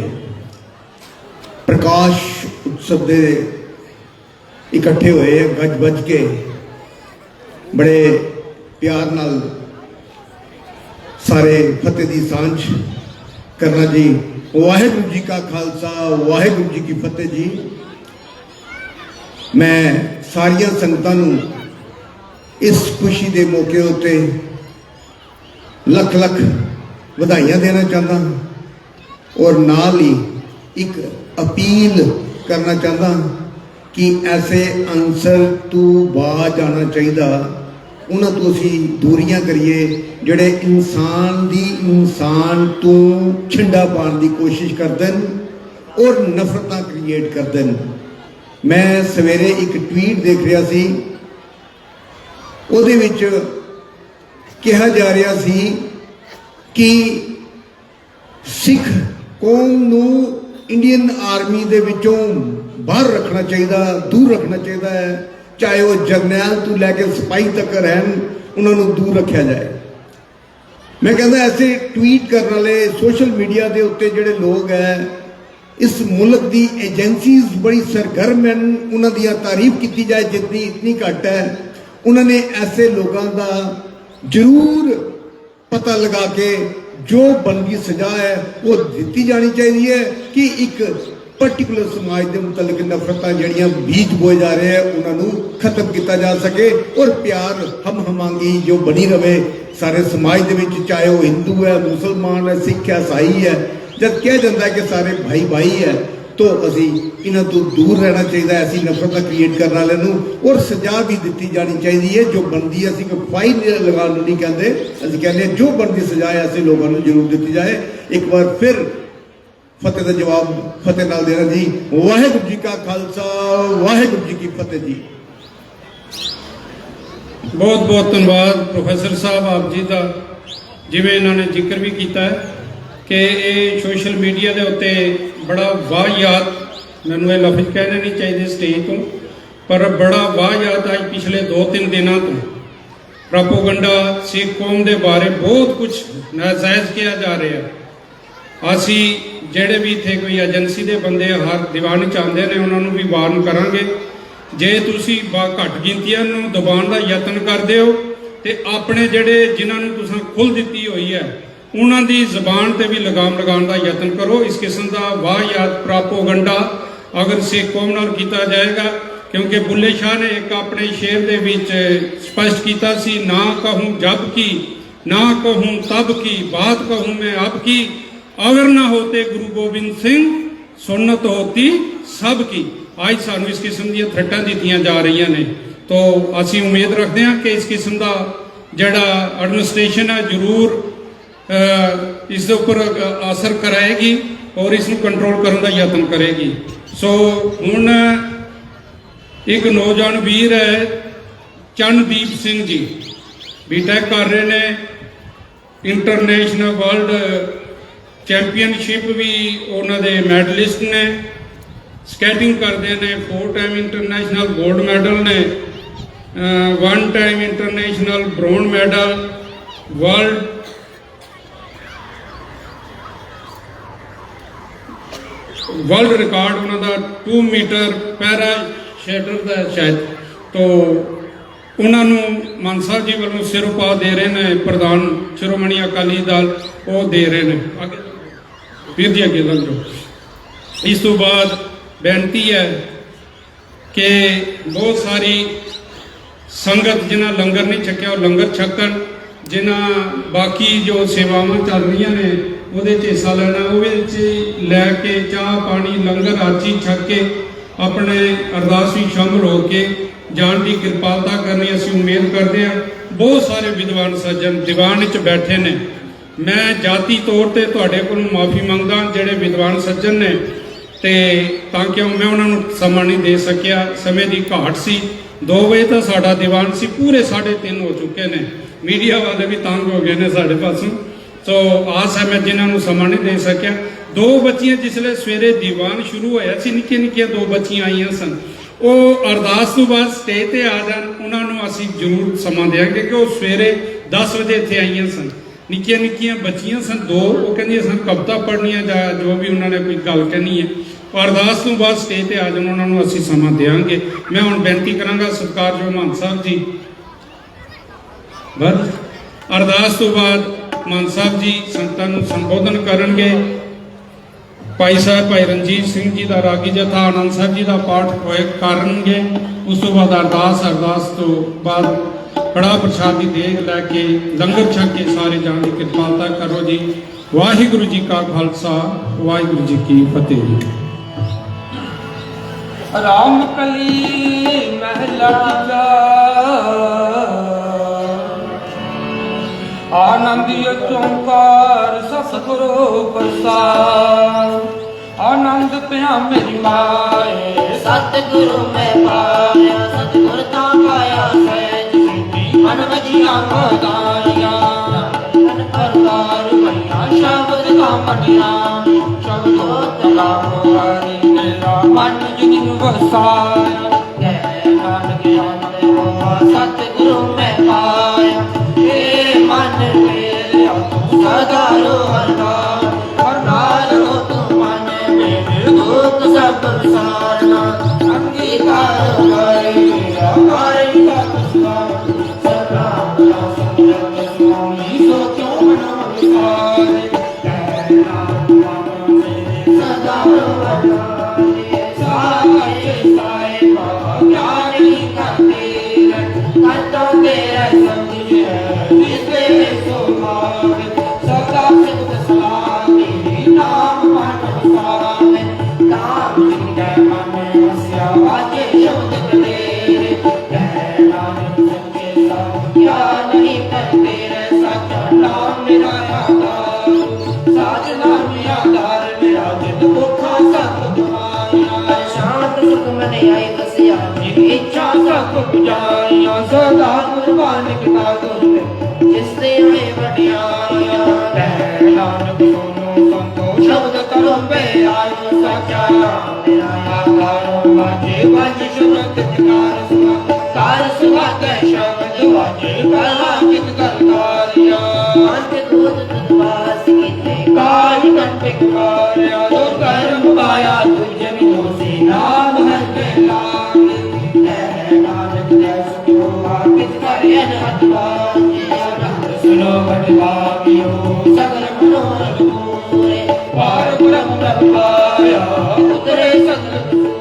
प्रकाश उत्सव दे इकट्ठे होए गज बज के बड़े प्यार नाल सारे फतेह दी सांझ करना जी। वाहिगुरू जी का खालसा वाहिगुरू जी की फतेह जी। मैं सारिया संगतां नूं इस खुशी के मौके उत्ते लख लख वधाइयां देना चाहता और नाल ही एक अपील करना चाहता कि ऐसे अंसर तू बाज आना चाहिए, उन्हां तो असीं दूरियां करिए ਜਿਹੜੇ इंसान दी इंसान तो छिंडा पाने की कोशिश करते हैं और नफरत क्रिएट करते हैं। मैं सवेरे एक ट्वीट देख रहा सी, उहदे विच कहा जा रहा सी कि सिख कौम नूं इंडियन आर्मी दे विचों बाहर रखना चाहिए, दूर रखना चाहिए है, चाहे वह जरनैल तो लैके सिपाही तक रहन, उन्होंने दूर रखा जाए। मैं कहता ऐसे ट्वीट करने वाले सोशल मीडिया के उत्ते जिहड़े लोग हैं, इस मुल्क की एजेंसीज बड़ी सरगर्म हैं, उन्होंने तारीफ की जाए जितनी इतनी घट है। उन्होंने ऐसे लोगों का जरूर पता लगा के जो बनती सजा है वो दी जानी चाहिए कि एक पर्टिकुलर समाज के मुतलक नफरत जड़ियाँ बीज बोए जा रहे हैं उन्होंने खत्म किया जा सके और प्यार हम हमांगी जो बनी रहे सारे समाज के विच, चाहे वह हिंदू है, मुसलमान है, सिख है, ईसाई है। जब कहा जाता है कि सारे भाई भाई है तो असी इन्हों तो दूर रहना चाहिए, ऐसी नफरत क्रिएट करने वाले नूं और सजा भी दी जानी चाहिए है जो बनती है। असी कोई फाइन लगाने नहीं कहते, असी कहते हैं जो बनती सजा है ऐसे लोगों को जरूर दी जाए। एक बार फिर फतेह का जवाब फतेह नाल देना जी। वाहिगुरू जी का खालसा वाहिगुरू जी की फतेह जी। बहुत बहुत धन्यवाद प्रोफैसर साहब आप जी का। जिवें इन्होंने जिक्र भी किया है कि ये सोशल मीडिया के उत्ते बड़ा वाहियात, मैनूं ये लफ्ज़ कहने नहीं चाहिए स्टेज तो, पर बड़ा वाहियात अज पिछले 2-3 दिनों तो प्रोपोगंडा सिख कौम के बारे बहुत कुछ नाजायज़ किया जा रहा है। असी ਜਿਹੜੇ भी इत्थे कोई एजेंसी के बंदे हर दीवान चाहते हैं उन्होंने भी वार्न करांगे, जे तुसी घट गिनतियां नूं दबाउण दा यतन करदे हो ते अपने जिहड़े जिन्हां नूं तुसां खुल दित्ती होई है उन्हां दी ज़बान ते भी लगाम लगाउण दा यतन करो। इस किस्म का वाहियात प्रोपोगंडा अगर सिख कौम नाल कीता जाएगा, क्योंकि बुल्ले शाह ने एक अपने शेर दे विच स्पष्ट कीता सी, ना कहूँ जब की ना कहूँ तब की बात कहूँ मैं अब की, अगर ना होते गुरु गोबिंद सिंह सुन्नत होती सब की। आज सानू इस किस्म दी थ्रेटां दित्तियां जा रही ने, तो असी उम्मीद रखते हैं कि इस किस्म का ਜਿਹੜਾ ਐਡਮਿਨਿਸਟ੍ਰੇਸ਼ਨ ਹੈ ਜ਼ਰੂਰ ਇਸ ਦੇ ਉੱਪਰ ਅਸਰ ਕਰਾਏਗੀ ਔਰ ਇਸ ਨੂੰ ਕੰਟਰੋਲ ਕਰਨ ਦਾ ਯਤਨ ਕਰੇਗੀ। ਸੋ ਹੁਣ ਇੱਕ ਨੌਜਵਾਨ ਵੀਰ ਹੈ ਚੰਨਦੀਪ ਸਿੰਘ ਜੀ, ਬੀਟੈਕ ਕਰ ਰਹੇ ਨੇ, ਇੰਟਰਨੈਸ਼ਨਲ ਵਰਲਡ ਚੈਂਪੀਅਨਸ਼ਿਪ ਵੀ ਉਹਨਾਂ ਦੇ ਮੈਡਲਿਸਟ ਨੇ, ਸਕੇਟਿੰਗ ਕਰਦੇ ਨੇ, 4 ਟਾਈਮ ਇੰਟਰਨੈਸ਼ਨਲ ਗੋਲਡ ਮੈਡਲ ਨੇ, 1 time international bronze medal, world record ਉਹਨਾਂ ਦਾ 2 ਮੀਟਰ ਪੈਰਾ ਸ਼ੈਟਰ ਦਾ ਸ਼ਾਇਦ। ਤੋਂ ਉਹਨਾਂ ਨੂੰ ਮਾਨ ਸਾਹਿਬ ਜੀ ਵੱਲੋਂ ਸਿਰੋਪਾ ਦੇ ਰਹੇ ਨੇ, ਪ੍ਰਧਾਨ ਸ਼੍ਰੋਮਣੀ ਅਕਾਲੀ ਦਲ ਉਹ ਦੇ ਰਹੇ ਨੇ। ਵੀਰ ਜੀ ਅੱਗੇ ਲੰਘ ਜਾਓ। ਇਸ ਤੋਂ ਬਾਅਦ ਬੇਨਤੀ ਹੈ ਕਿ ਬਹੁਤ ਸਾਰੀ ਸੰਗਤ ਜਿਨ੍ਹਾਂ ਲੰਗਰ ਨਹੀਂ ਛਕਿਆ ਉਹ ਲੰਗਰ ਛਕਣ, ਜਿਨ੍ਹਾਂ ਬਾਕੀ ਜੋ ਸੇਵਾਵਾਂ ਚੱਲ ਰਹੀਆਂ ਨੇ ਉਹਦੇ 'ਚ ਹਿੱਸਾ ਲੈਣਾ, ਉਹਦੇ ਵਿੱਚ ਲੈ ਕੇ ਚਾਹ ਪਾਣੀ ਲੰਗਰ ਆਦਿ ਛਕ ਕੇ ਆਪਣੇ ਅਰਦਾਸ ਵਿੱਚ ਸ਼ਾਮਲ ਹੋ ਕੇ ਜਾਣ ਦੀ ਕਿਰਪਾਲਤਾ ਕਰਨੀ ਅਸੀਂ ਉਮੀਦ ਕਰਦੇ ਹਾਂ। ਬਹੁਤ ਸਾਰੇ ਵਿਦਵਾਨ ਸੱਜਣ ਦੀਵਾਨ ਵਿੱਚ ਬੈਠੇ ਨੇ, ਮੈਂ ਜਾਤੀ ਤੌਰ ਤੇ ਤੁਹਾਡੇ ਕੋਲੋਂ ਮਾਫੀ ਮੰਗਦਾ ਜਿਹੜੇ ਵਿਦਵਾਨ ਸੱਜਣ ਨੇ, ਤੇ ਤਾਂ ਕਿ ਮੈਂ ਉਹਨਾਂ ਨੂੰ ਸਮਾਂ ਨਹੀਂ ਦੇ ਸਕਿਆ, ਸਮੇਂ ਦੀ ਘਾਟ ਸੀ। 2 ਵਜੇ ਤਾਂ ਸਾਡਾ ਦੀਵਾਨ ਸੀ, ਪੂਰੇ 3:30 ਹੋ ਚੁੱਕੇ ਨੇ, ਮੀਡੀਆ ਵਾਲੇ ਵੀ ਤੰਗ ਹੋ ਗਏ ਨੇ ਸਾਡੇ ਪਾਸੋਂ। ਸੋ ਆਸ ਹੈ ਮੈਂ ਜਿਨ੍ਹਾਂ ਨੂੰ ਸਮਾਂ ਨਹੀਂ ਦੇ ਸਕਿਆ। 2 ਬੱਚੀਆਂ ਜਿਸਲੇ ਸਵੇਰੇ ਦੀਵਾਨ ਸ਼ੁਰੂ ਹੋਇਆ ਸੀ, ਨਿੱਕੀਆਂ ਨਿੱਕੀਆਂ 2 ਬੱਚੀਆਂ ਆਈਆਂ ਸਨ, ਉਹ ਅਰਦਾਸ ਤੋਂ ਬਾਅਦ ਸਟੇਜ ਤੇ ਆ ਜਾਣ, ਉਹਨਾਂ ਨੂੰ ਅਸੀਂ ਜ਼ਰੂਰ ਸਮਾਂ ਦੇਵਾਂਗੇ ਕਿ ਉਹ ਸਵੇਰੇ 10 ਵਜੇ ਇੱਥੇ ਆਈਆਂ ਸਨ। ਨਿੱਕੀਆਂ ਨਿੱਕੀਆਂ ਬੱਚੀਆਂ ਸਨ 2, ਉਹ ਕਹਿੰਦੀਆਂ ਸਨ ਕਵਿਤਾ ਪੜ੍ਹਨੀਆਂ ਜਾਂ ਜੋ ਵੀ ਉਹਨਾਂ ਨੇ ਕੋਈ ਗੱਲ ਕਹਿਣੀ ਹੈ, ਅਰਦਾਸ ਤੋਂ ਬਾਅਦ ਸਟੇਜ ਤੇ ਆ ਜਾਣ, ਉਹਨਾਂ ਨੂੰ ਅਸੀਂ ਸਮਾਂ ਦੇਵਾਂਗੇ। ਮੈਂ ਹੁਣ ਬੇਨਤੀ ਕਰਾਂਗਾ ਸਤਿਕਾਰਯੋਗ ਮਾਨ ਸਾਹਿਬ ਜੀ, ਬਸ ਅਰਦਾਸ ਤੋਂ ਬਾਅਦ ਮਾਨ ਸਾਹਿਬ ਜੀ ਸੰਗਤਾਂ ਨੂੰ ਸੰਬੋਧਨ ਕਰਨਗੇ। ਭਾਈ ਸਾਹਿਬ ਭਾਈ ਰਣਜੀਤ ਸਿੰਘ ਜੀ ਦਾ ਰਾਗੀ ਜਥਾ ਆਨੰਦ ਸਾਹਿਬ ਜੀ ਦਾ ਪਾਠ ਹੋਏ ਕਰਨਗੇ। ਉਸ ਤੋਂ ਬਾਅਦ ਅਰਦਾਸ ਤੋਂ ਬਾਅਦ ਕੜਾਹ ਪ੍ਰਸ਼ਾਦ ਦੀ ਦੇਗ ਲੈ ਕੇ ਲੰਗਰ ਛਕ ਕੇ ਸਾਰੇ ਜਾਣ ਦੀ ਕਿਰਪਾਲਤਾ ਕਰੋ ਜੀ। ਵਾਹਿਗੁਰੂ ਜੀ ਕਾ ਖਾਲਸਾ, ਵਾਹਿਗੁਰੂ ਜੀ ਕੀ ਫਤਿਹ ਜੀ। ਰਾਮ ਕਲੀ ਮਹਿਲਾ ਜਾ ਆਨੰਦ ਓੰਕਾਰ ਸਤਿਗੁਰੂ ਪ੍ਰਸਾਦ। ਆਨੰਦ ਪਿਆ ਮੇਰੀ ਮਾਏ ਸਤਿਗੁਰੂ ਮੈਂ ਪਾਇਆ, ਸਤਿਗੁਰ ਤਾਂ ਪਾਇਆ ਸਹਿਜ ਸਿੱਧੀ ਮਨ ਵਜੀਆਂ ਮਦਾਰੀਆਂ ਤਨ ਕਰਤਾਰ ਬਣਿਆ ਸ਼ਬਦ ਕਾਮਣੀਆਂ ਸ਼ਬਦੋ ਤਲਾਮ ਵਾਰੀ ਮੇਰਾ ਮਨ ਜਿਨ ਵਸਾਇਆ ਕਹਿ ਨਾਨਕ ਆਨੰਦ ਹੋਆ ਸਤਿਗੁਰੂ ਮੈਂ ਪਾਇਆ। ਏ ਮਨ ਮੇਰਿਆ ਤੂੰ ਸਦਾ ਰੋ ਹਰ ਨਾਲ ਰੋ ਤੂੰ ਮਨ ਮੇਰੇ ਦੁੱਖ ਸਭ ਵਿਸਾਰਨਾ ਅੰਗੀਕਾਰ ਕਰੇ ਮੇਰਾ ਕਾਰਿ ਸਤ ਸੁਆਮੀ ਸਤਨਾਮ ਸਤਿਗੁਰੂ ਸੁਆਮੀ ਸੋ ਕਿਉ ਮਨ ਵਿਸਾਰੇ ਕਹਿ ਨਾਮ ਮੇਰੇ ਸਦਾ ਰੋ ਸਾਚੇ ਸਾਏ ਬਾਬਾ ਗਿਆਨੀ ਕਰਤੇ ਕਰਤਾ ਤੇਰਾ ਸੰਗੀ ਹੈ ਜਿਸੇ ਸੋ ਮਾਵੇ ਸਦਾ ਸਿੱਧ ਸਲਾਮੀ ਨਾਮ ਮਨ ਵਸਾਵੇ ਨਾਮ ਜਿੰਦਾ ਮਨ ਵਸਿਆ ਵਾਜੇ ਸ਼ਬਦ ਕਲੇ ਕਹਿ ਨਾਨਕ ਸੱਚੇ ਸਭ ਕਿਆ ਨਹੀਂ ਕਰਤੇ ਰਹਿ ਸੱਚਾ ਨਾਮ ਮੇਰਾ ਆਧਾਰ ਸਾਜ ਨਾਮ ਆਧਾਰ ਮੇਰਾ ਜਿਤ ਭੁੱਖਾ ਸਤ ਤੁਮਾਇਆ ਸ਼ਾਂਤ ਸੁਖ ਮਨ ਆਏ ਵਸਿਆ ਜਿਨ ਇੱਛਾ ਸਭ ਪੁਜਾਰੀਆਂ ਸਦਾ ਕੁਰਬਾਨ ਕੀਤਾ ਗੁਰ ਜਿਸ ਤੇ ਹੋਏ ਵਡਿਆਈਆਂ ਕਹਿ ਨਾਨਕ ਸੁਨੋ ਸੰਤੋ ਸ਼ਬਦ ਕਰੋ ਪੇ ਆਇਓ ਸਾਚਾ ਮੇਰਾ ਆਧਾਰ ਵਾਜੇ ਵਾਜੇ ਸ਼ਬਦ ਜਕਾਰ ਸੁਆ ਕਾਰ ਸੁਆ ਕੇ ਸ਼ਬਦ ਵਾਜੇ ਕਹਾ ਕਿਤ ਕਰਤਾਰਿਆ ਅੰਤ ਦੂਤ ਤਦਵਾਸ ਕੀਤੇ ਕਾਲ ਕੰਟਕ ਮਾਰਿਆ ਜੋ ਕਰਮ ਪਾਇਆ ਤੁਝ ਮਿਲੋ ਸੇ ਨਾਮ ਹਰ ਕੇ ਲਾਗ ਕਹਿ ਨਾਨਕ ਜੈ ਸੁਖੋ ਕਿਤ ਕਰੇ ਅਨਹਤ ਸੁਨੋ ਵਡਭਾਗਿਓ ਸਗਲ ਮਨੋਰਥ ਪੂਰੇ ਪਾਰ ਬ੍ਰਹਮ ਪਾਇਆ ਉਤਰੇ ਸਗਲ ਕਸੂਰ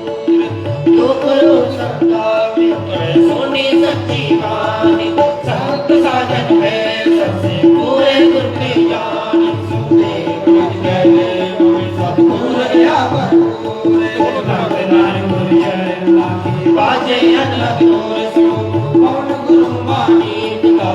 ਜੋ ਕਰੋ ਸਦਾ ਮਿਤਰੇ ਸੋਨੀ ਸੱਚੀ ਬਾਣੀ ਸੰਤ ਸਾਜਨ ਹੈ ਸਸੇ ਪੂਰੇ ਗੁਰ ਕੇ ਜਾਣੀ ਸੁਦੇ ਗੁਰ ਗਏ ਹੋਏ ਸਤਿਗੁਰ ਆਵਰ ਪੂਰੇ ਨਾਮ ਨਾਨਕ ਗੁਰ ਚਰਨ ਲਾਗੇ ਬਾਜੇ ਅਨਲਗ ਤੋਰ ਸੋ ਕੌਣ ਗੁਰੂ ਮਾਨੀ ਦਾ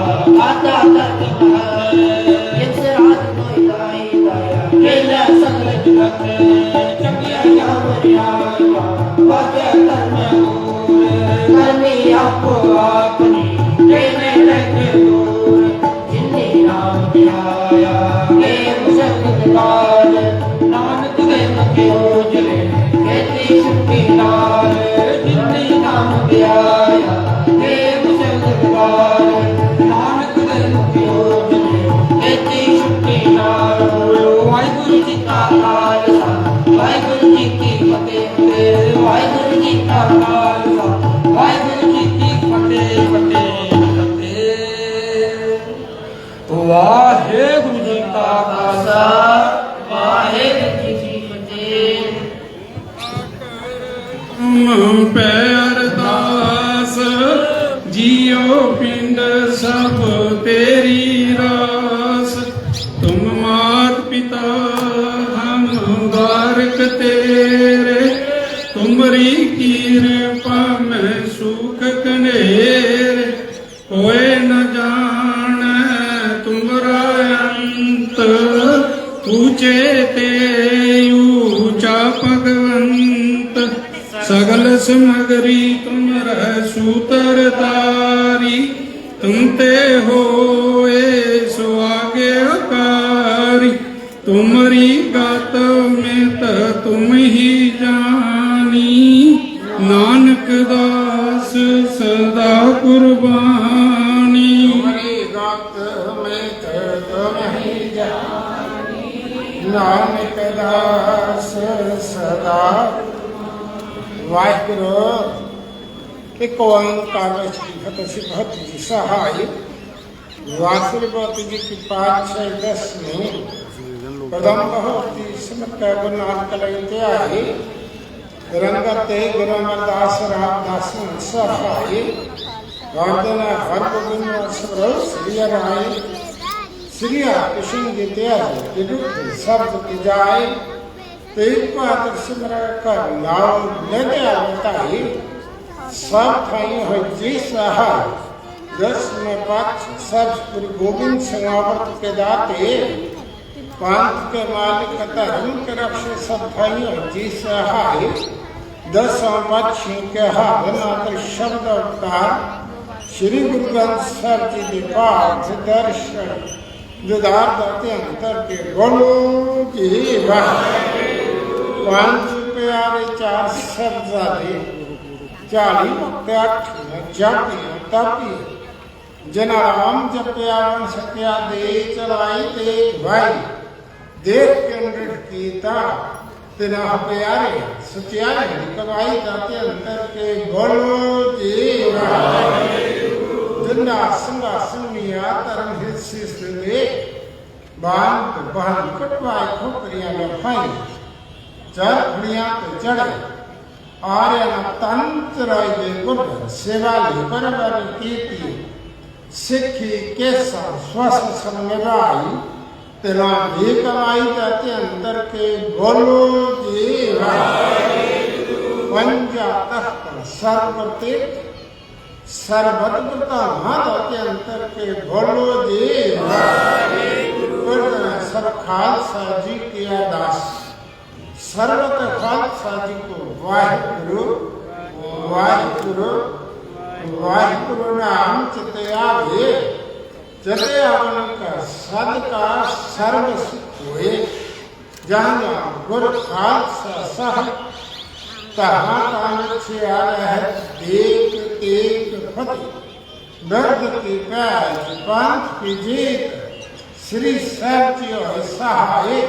का खालसा वाहिगुरु जी की फतेह वाहिगुरु जी का खालसा वाहिगुरु जी की फतेह फतेह फतेह वाहिगुरु जी का खालसा वाहिगुरु जी की फतेह पै अरदास जियो पिंड सब तेरी रास तुम मात पिता हम बारक तेरे तुमरी कृपा में सुख कनेरे कोई न जाने तुमरा अंत ऊंचे ते ऊंचा भगवंत सगल समगरी तुम सूतर तारी तुम ते होए सुहागे अकारी तुमरी गात में तुम ही जानी नानक दास सदा कुर्बानी तुमरी गात में तुम ही जानी नानक दास सदा वाहिगुरु एक ओंकार में फतेह सिबहत जी सहाय वासुदेव जी की पातशाही 10 में प्रथम बहुत स्मृत गुरनाथ कलयते आए रंगते गुरु अमरदास रामदास सहाय वादना हर गोविंद स्मरो श्री राय श्री कृष्ण जी त्याग विदुत शब्द की जाए तेज पात्र सिमर कर नाम लेते आवताई सब थाई हो जी सहाय 10 में पक्ष सब गुरु गोविंद सिंहावर्त के दाते पंथ के मालिक धर्म के रक्षे सब थाई हो जी सहाय 10 पक्ष के हाथ शब्द अवतार श्री गुरु ग्रंथ साहिब जी के पाठ दर्शन जुदार दाते अंतर के बोलो जी वाह पांच प्यारे 4 शब्दादे 40 8 जापी तापी जना राम जपया वन सत्या दे चलाई ते भाई देख के नृत कीता तेरा प्यारे सत्याई कवाई दाते अंतर के बोलो जी जिन्ना संगा संगिया तरम हित सिस्ते बान बहन कटवाई खोपरियां लफाई चढ़ खड़िया तो चढ़े आर्य तंत्र गुण सेवा पर कीर्ति सिखी केसा स्वस्थ समझाई तेरा भी कमाई जाते अंतर के बोलो जी पंजा तख्त सर्वतीर्थ सर्वत्र जाते अंतर के बोलो जी सब खालसा जी की अरदास सर्वत खालसा जी को वाहिगुरु वाहिगुरु वाहिगुरु नाम चितया भे जते अवन का सदका सर्व सुख हुए जहाँ जहाँ गुरु खालसा सह तहाँ तान से आ रहा है देख तेग फतेह दर्द की पैज पंथ की जीत श्री साहिब जी और सहाय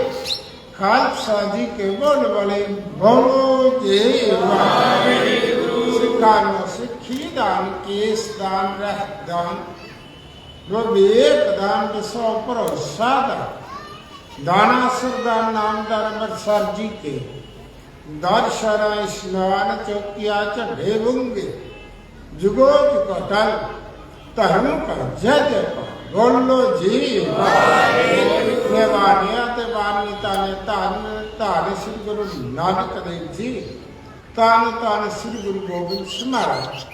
खालसा जी के बोल बड़े बोलो जी सिखानो सिखी दान केस दान रह दान विवेक दान विश्व भरोसा दाना सरदार नामदार अमृतसर जी के दर्शना स्नान चौकिया चढ़े बुंगे जुगो जुगटल धर्म का जय जय बोलो जी नेवानिया ते वानिता ने तान श्री गुरु नानक देव जी तान श्री गुरु गोविंद सिंह महाराज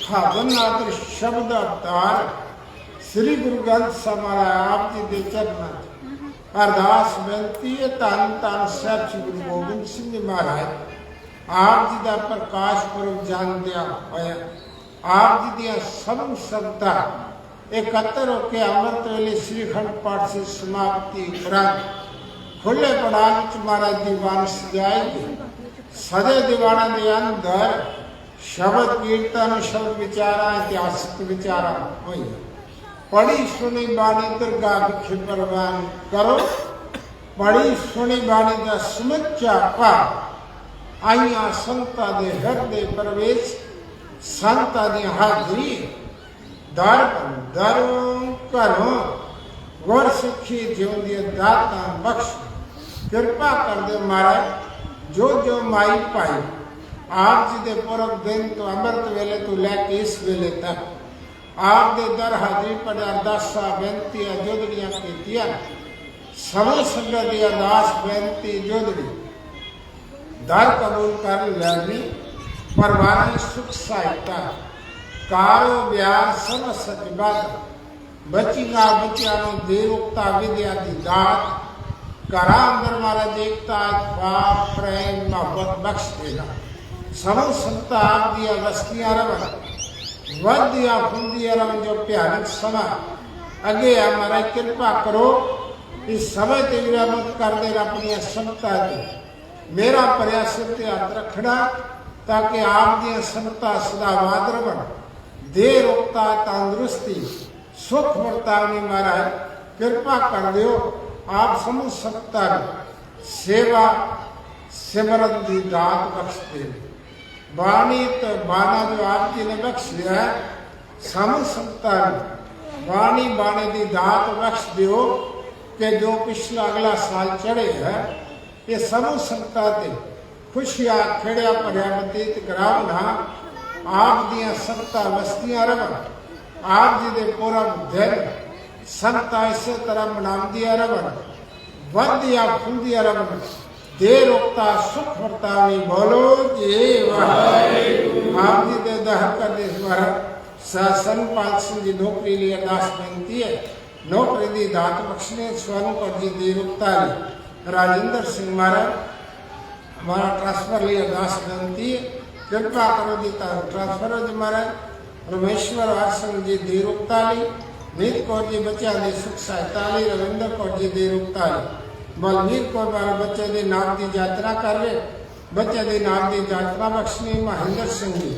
खादनाथ शब्द अवतार श्री गुरु ग्रंथ साहिब आप जी के चरणों अरदास बेनती है तान साहिब श्री गुरु गोविंद सिंह जी महाराज आप जी का प्रकाश पुरब जानदिया होया आप जी दिया सब शब्दां एकत्र होकर अमृत वेले श्रीखंड पाठ से समाप्ति उपरांत खुले पड़ान महाराज दीवान सजाएगी सदे दीवाना के अंदर शब्द कीर्तन शब्द विचारा ऐतिहासिक विचारा हुई पढ़ी सुनी बानी दुर्गा विखे प्रवान करो ਪੜੀ ਸੁਣੀ ਬਾਣੀ ਦਾ ਸਮੁੱਚਾ ਭਾਵ ਆਈਆਂ ਸੰਤਾਂ ਦੇ ਹਿਰਦੇ ਪ੍ਰਵੇਸ਼, ਸੰਤਾਂ ਦੀ ਹਾਜ਼ਰੀ, ਦਰ ਦਰੋਂ ਘਰੋਂ ਗੁਰ ਸਿੱਖੀ ਜਿਉਂਦੀ ਦਾਤਾਂ ਬਖਸ਼। ਕਿਰਪਾ ਕਰਦੇ ਮਹਾਰਾਜ ਜੋ ਜੋ ਮਾਈ ਭਾਈ ਆਪ ਜੀ ਦੇ ਪੁਰਬ ਦਿਨ ਤੋਂ ਅੰਮ੍ਰਿਤ ਵੇਲੇ ਤੋਂ ਲੈ ਕੇ ਇਸ ਵੇਲੇ ਤੱਕ ਆਪ ਦੇ ਦਰ ਹਾਜ਼ਰੀ ਪਰ ਅਰਦਾਸਾਂ ਬੇਨਤੀਆਂ ਜੋਦੜੀਆਂ ਕੀਤੀਆਂ, ਸਮੂਹ ਸੰਗਤ ਦੀ ਅਰਦਾਸ ਬੇਨਤੀ ਜੋਦੜੀ ਦਰ ਕਬੂਲ ਕਰ ਲੈਣੀ। ਪਰਿਵਾਰਾਂ ਦੀ ਸੁਖ ਸਹਾਇਤਾ, ਕਾਰੋ ਵਿਆਹ ਸਭ ਸਚਬਾਦ, ਬੱਚੀਆਂ ਬੱਚਿਆਂ ਨੂੰ ਦੇਵਤਾ ਵਿਦਿਆ ਦੀ ਦਾਤ, ਘਰਾਂ ਅੰਦਰ ਮਹਾਰਾਜ ਏਕਤਾ ਬਾਪ ਪ੍ਰੇਮ ਮੁਹੱਬਤ ਬਖਸ਼ ਦੇਣਾ। ਸਮੂਹ ਸੰਤਾਂ ਆਪ ਦੀਆਂ ਵਸਤੀਆਂ ਰਵਣ, ਵਧਦੀਆਂ ਹੁੰਦੀਆਂ ਰਵਣ। ਜੋ ਭਿਆਨਕ ਸਮਾਂ ਅੱਗੇ ਆ ਮਹਾਰਾਜ ਕਿਰਪਾ ਕਰੋ ਇਸ ਸਮੇਂ ਤੇ ਵੀ ਰਹਿਮਤ ਕਰਦੇ ਆਪਣੀਆਂ ਸੰਤਾਂ ਤੇ ਮੇਰਾ ਪ੍ਰਯਾਸ ਤੇ ਹੱਥ ਰੱਖਣਾ, ਤਾਂ ਕਿ ਆਪ ਦੀਆਂ ਸੰਤਾਂ ਸਦਾ ਬਾਦ ਰਵਣ। ਦੇਹ ਰੋਗਤਾ ਤੰਦਰੁਸਤੀ ਸੁਖ ਵਰਤਾਵਨੀ ਮਹਾਰਾਜ ਕਿਰਪਾ ਕਰ ਦਿਓ। ਆਪ ਸਮੂਹ ਸੰਤਾਂ ਨੂੰ ਸੇਵਾ ਸਿਮਰਨ ਦੀ ਦਾਤ ਬਖਸ਼ ਦੇ। ਬਾਣੀ ਤੇ ਬਾਣਾ ਜੋ ਆਪ ਜੀ ਨੇ ਬਖਸ਼ ਲਿਆ, ਸਮੂਹ ਸੰਤਾਂ ਨੂੰ ਬਾਣੀ ਬਾਣੇ ਦੀ ਦਾਤ ਬਖਸ਼ ਦਿਓ ਕਿ ਜੋ ਪਿਛਲਾ ਅਗਲਾ ਸਾਲ ਚੜ੍ਹੇ ਹੈ ਇਹ ਸਮੂਹ ਸੰਤਾਂ ਤੇ ਖੁਸ਼ੀਆਂ ਖੇੜਿਆ ਭਰਿਆ ਬਤੀਤ ਕਰਾਉਣਾ। ਆਪ ਦੀਆਂ ਸੰਤਾਂ ਵਸਤੀਆਂ ਰਵਣ, ਆਪ ਜੀ ਦੇ ਪੁਰਬ ਦਿਨ ਸੰਤਾਂ ਇਸੇ ਤਰ੍ਹਾਂ ਮਨਾਉਂਦੀਆਂ ਰਵਣ, ਵਧਦੀਆਂ ਫੁੱਲਦੀਆਂ ਰਵਣ। ਦੇ ਰੋਕਤਾ ਸੁਖ ਵਰਤਾਵੀ ਬੋਲੋ ਜੀ ਵਾਹਿਗੁਰੂ। ਆਪ ਜੀ ਦੇ ਦਹਰ ਕਰਦੇ ਸਵਾਰ ਸੰਪਾਲ ਸਿੰਘ ਜੀ ਨੌਕਰੀ ਲਈ ਅਰਦਾਸ ਬੇਨਤੀ ਹੈ। ਨੌਕਰੀ ਦੀ ਦਾਤ ਬਖਸ਼ਣੇ ਸਵਰਨ ਕੌਰ ਜੀ ਦੀ ਰੁਕਤਾ ਲਈ ਰਾਜਿੰਦਰ ਸਿੰਘ ਮਹਾਰਾਜ हमारा ट्रांसफर लिए अरदास बेनती है। कृपा करो जी ट्रांसफर हो जी महाराज। रमेश्वर आसन जी दी रुकताली, नीत कौर जी बच्चा दी सुख सहायता ली, रविंद्र कौर जी दी रुकताली, बलवीर कौर बारे बच्चे दी नाम की यात्रा कर रहे, बच्चे दी नाम की यात्रा बख्शनी। महेंद्र सिंह जी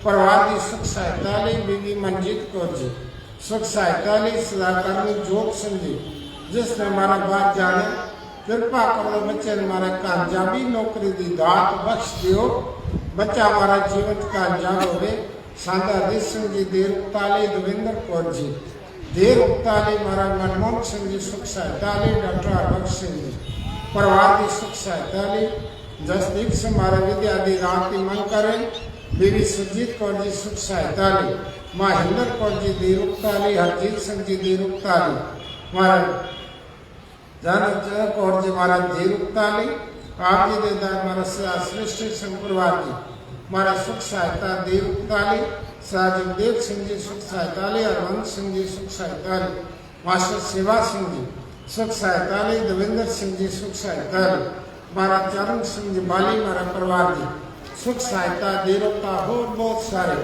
परिवार की सुख सहायता ली, बीबी मनजीत कौर जी सुख सहायता ली, सदाकर्मी जोत सिंह जी जिसने हमारा बात जाने। कृपा करो बच्चे हमारा कामयाबी नौकरी की दात बख्श दियो, बच्चा हमारा जीवन कामयाब हो। सांदा हरदीप सिंह जी देर उक्ताली, दविंदर कौर जी देर उक्ताली, महाराज मनमोहन सिंह जी सुख सहायता ली, डॉक्टर हरबख्श सिंह जी परिवार की सुख सहायता ली। जसदीप सिंह महाराज विद्या दी रात की मन करें, बीबी सुरजीत कौर जी सुख सहायता ली, महेंद्र कौर जी देर उक्ताली, हरजीत सिंह जी देर उक्ताली, महाराज जानक कौर जी महाराज देर उक्ताली। आप जी दे दान महाराज श्रेष्ठ सिंह परिवार जी महाराज सुख सहायता देर उक्ताली, जगदेव सिंह जी सुख सहायता ली, हरवंत सिंह जी सुख सहायता ली, मास्टर सेवा सिंह जी सुख सहायता ली, दविंदर सिंह जी सुख सहायता ली, महाराज चरण सिंह जी बाली महाराज परिवार जी सुख सहायता देर उक्ता। होर बहुत सारे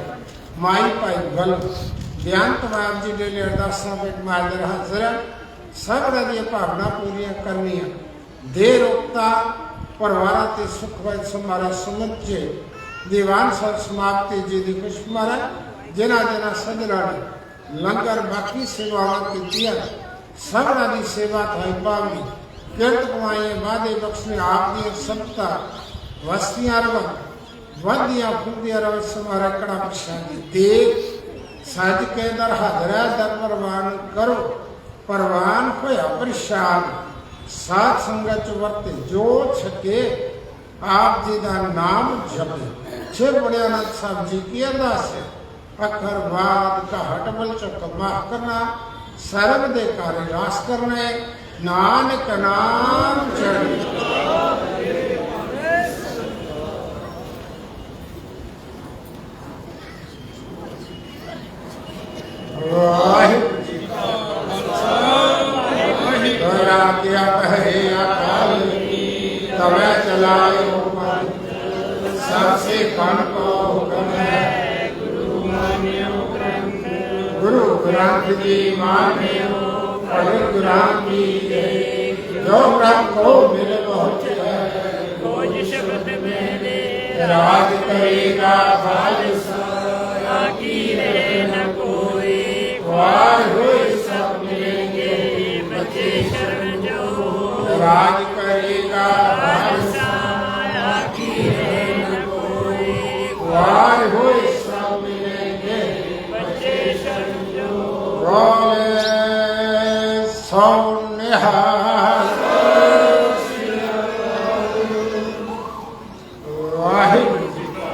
माई भाई गल बेअंत माप जी डेली अरदासा पेट माजर हाजर सब दी भावना पूरी करनिया। देर उक्ता परिवार से सुख वैस मारा समुचे दीवान सर समाप्ति जी की खुश मारा। जिन्हों जिन्होंने सजना ने लंगर बाकी सेवावां की सब की सेवा थाई पावी। किरत कमाई वादे बख्शने आप दी संता वस्तियां रवन, वधिया फुलदिया रवन समारा कड़ा बख्शा दी देव सज के दर हाजर दर परवान करो। परवान होया परेशान साथ संगत वर्ते जो छके आप जी का नाम जपे। छे बड़ियानंद साहब जी की अरदास है। अखर बाद का हटबल चक माफ करना, सर्व दे कार्य रास करने, नानक नाम चढ़े। वाहिगुरू क्या कहे अकाल तबै चलायो मन, सबसे कन को हुक्म है गुरु ग्रंथ जी मान्यो। पढ़ ग्रंथ की जो ग्रंथ को मिल बहुत है, शब्द मेरे राज करेगा खालसा, बाकी रहे न कोई। वार हुए सब मिलेंगे बचे शरण जो, राज करेगा वार होए सब मिलेंगे बोले सो निहाल वाहिगुरु जी का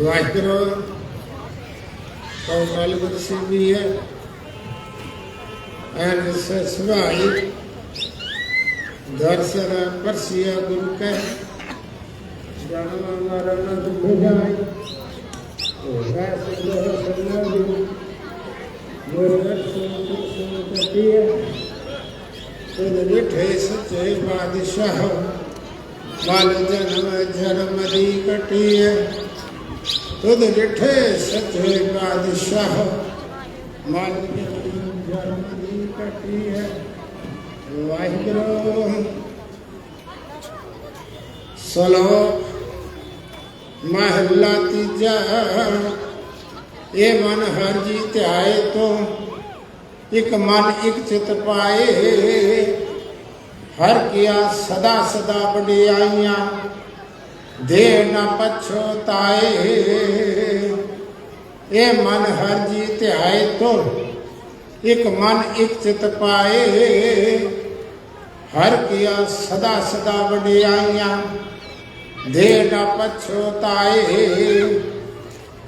वाहिगुरु कौशल गुरु सिंह भी है एंड सभाई दर्शन परसिया गुरु के जन्म मरण दुख जाए होगा सदा गुरु खुद बैठे सच्चे बादशाह माल जन्म जन्म दी कटी है खुद बैठे सच्चे बादशाह माल जन्म दी कटी है वाहिगुरु सलोक महला तीजा ये मन हर जी ध्याए तो एक मन एक चित पाए हर किया सदा सदा बड़ियाइयां दे न पछोताए ये मन हर जी ध्याए तो एक मन एक चित पाए हर किया सदा सदा बड़ियाइयां दे न पछोताए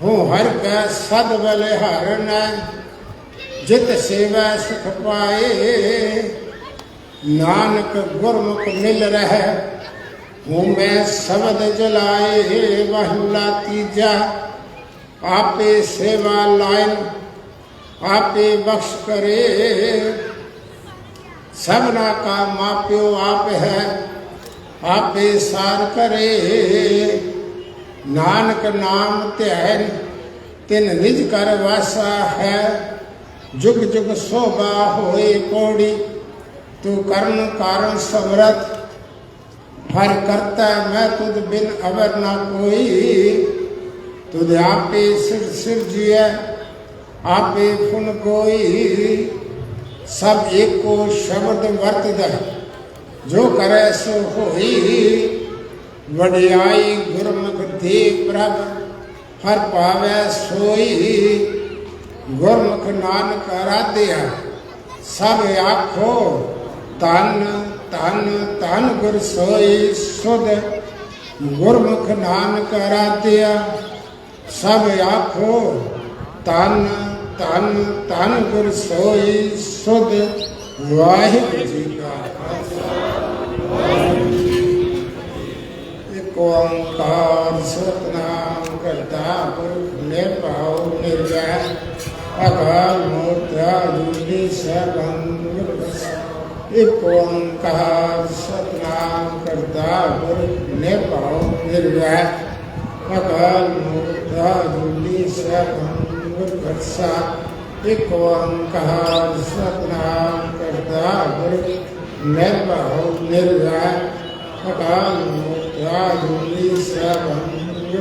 हूँ हर कै सद बले हर न जित सेवा सुख पाए नानक गुरमुख मिल रहे हूँ मैं शब्द जलाए महला तीजा आपे सेवा लाइन आपे बख्श करे सबना का माप्यो आप है आपे सार करे नानक नाम त्यान तिन निज कर वासा है जुग जुग शोभा होए कोड़ी तू कर्ण कारण समरथ हर करता मैं तुझ बिन अवर ना कोई तुझ आपे सिर सिर जिया आपे फुन कोई सब एक को शब्द वर्त दे जो करे सो होई वडियाई गुरमुख दे प्रभ हर पावे सोई गुरमुख नानक आराध्या सब आखो तन तन तन गुर सोई सुध गुरमुख नानक आराध्या सब आखो तन तन तन गुर सोई सुध वाहिगुरु जी का एक ओंकार सतनाम करता पुरख निर्भव निर्वैर अकाल मूर्त आदि सबंग एक ओंकार सतनाम करता पुरख निर्भव निर्वैर अकाल मूर्त आदि सबंग एक ओंकार सतनाम करता पुरख निर्भव निर्वैर अकाल मूर्त आदि सबंग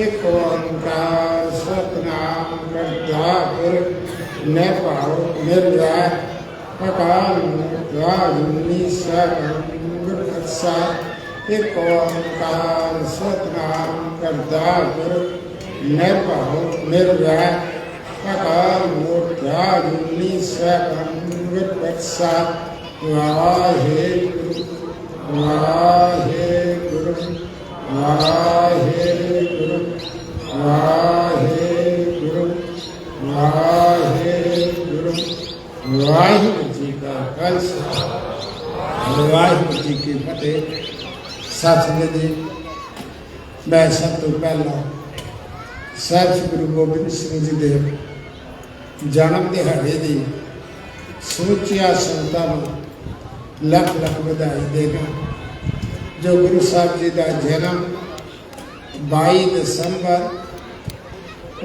एक ओंकार सतनाम करता पुरख निर्भव निर्वैर अकाल मूर्त आदि सबंग एक ओंकार सतनाम करता पुरख निर्भव निर्वैर अकाल मूर्त आदि सबंग वाहेगुरु वाहेगुरु वाहेगुरु वाहेगुरु वाहेगुरु वाहेगुरु ਖਾਲਸਾ ਵਾਹਿਗੁਰੂ ਜੀ ਕੀ ਫਤਿਹ। ਸਤਿਗੁਰੂ ਜੀ, ਮੈਂ ਸਭ ਤੋਂ ਪਹਿਲਾਂ ਸਾਹਿਬ ਸ੍ਰੀ ਗੁਰੂ ਗੋਬਿੰਦ ਸਿੰਘ ਜੀ ਦੇ ਜਨਮ ਦਿਹਾੜੇ ਦੀ ਸਮੁੱਚੀਆਂ ਸੰਗਤਾਂ ਨੂੰ ਲੱਖ ਲੱਖ ਵਧਾਈ ਦੇਣਾ। ਜੋ ਗੁਰੂ ਸਾਹਿਬ ਜੀ ਦਾ ਜਨਮ 22 ਦਸੰਬਰ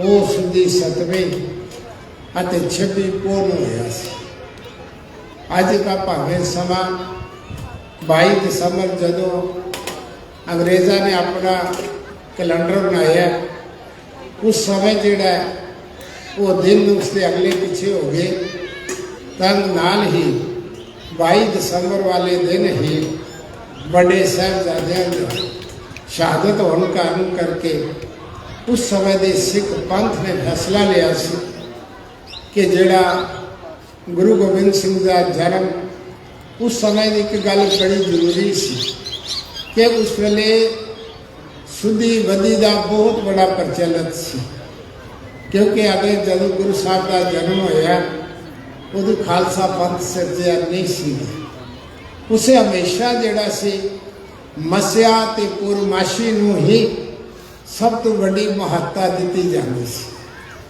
ਉਸ ਦੀ 7ਵੀਂ ਅਤੇ 26 ਪੋਹ ਨੂੰ ਹੋਇਆ ਸੀ। ਅੱਜ ਦਾ ਭਾਵੇਂ ਸਮਾਂ 22 ਦਸੰਬਰ ਜਦੋਂ ਅੰਗਰੇਜ਼ਾਂ ਨੇ ਆਪਣਾ ਕੈਲੰਡਰ ਬਣਾਇਆ, ਉਸ ਸਮੇਂ ਜਿਹੜਾ ਉਹ ਦਿਨ ਉਸਦੇ ਅਗਲੇ ਪਿੱਛੇ ਹੋ ਗਏ, ਤਾਂ ਨਾਲ ਹੀ 22 ਦਸੰਬਰ ਵਾਲੇ ਦਿਨ ਹੀ ਵੱਡੇ ਸਾਹਿਬਜ਼ਾਦਿਆਂ ਦੀ ਸ਼ਹਾਦਤ ਹੋਣ ਕਾਰਨ ਕਰਕੇ ਉਸ ਸਮੇਂ ਦੇ ਸਿੱਖ ਪੰਥ ਨੇ ਫੈਸਲਾ ਲਿਆ ਸੀ ਕਿ ਜਿਹੜਾ ਗੁਰੂ ਗੋਬਿੰਦ ਸਿੰਘ ਦਾ ਜਨਮ, ਉਸ ਸਮੇਂ ਦੀ ਇੱਕ ਗੱਲ ਬੜੀ ਜ਼ਰੂਰੀ ਸੀ ਕਿ ਉਸ ਵੇਲੇ ਸੁਧੀ ਵਧੀ ਦਾ ਬਹੁਤ ਬੜਾ ਪ੍ਰਚਲਿਤ ਸੀ, ਕਿਉਂਕਿ ਅਗੇ ਜਦੋਂ ਗੁਰੂ ਸਾਹਿਬ ਦਾ ਜਨਮ ਹੋਇਆ ਉਦੋਂ ਖਾਲਸਾ ਪੰਥ ਸਿਰਜਿਆ ਨਹੀਂ ਸੀ। ਉਸੇ ਹਮੇਸ਼ਾ ਜਿਹੜਾ ਸੀ ਮੱਸਿਆ ਤੇ ਪੂਰਨਮਾਸ਼ੀ ਨੂੰ ਹੀ ਸਭ ਤੋਂ ਵੱਡੀ ਮਹੱਤਤਾ ਦਿੱਤੀ ਜਾਂਦੀ ਸੀ।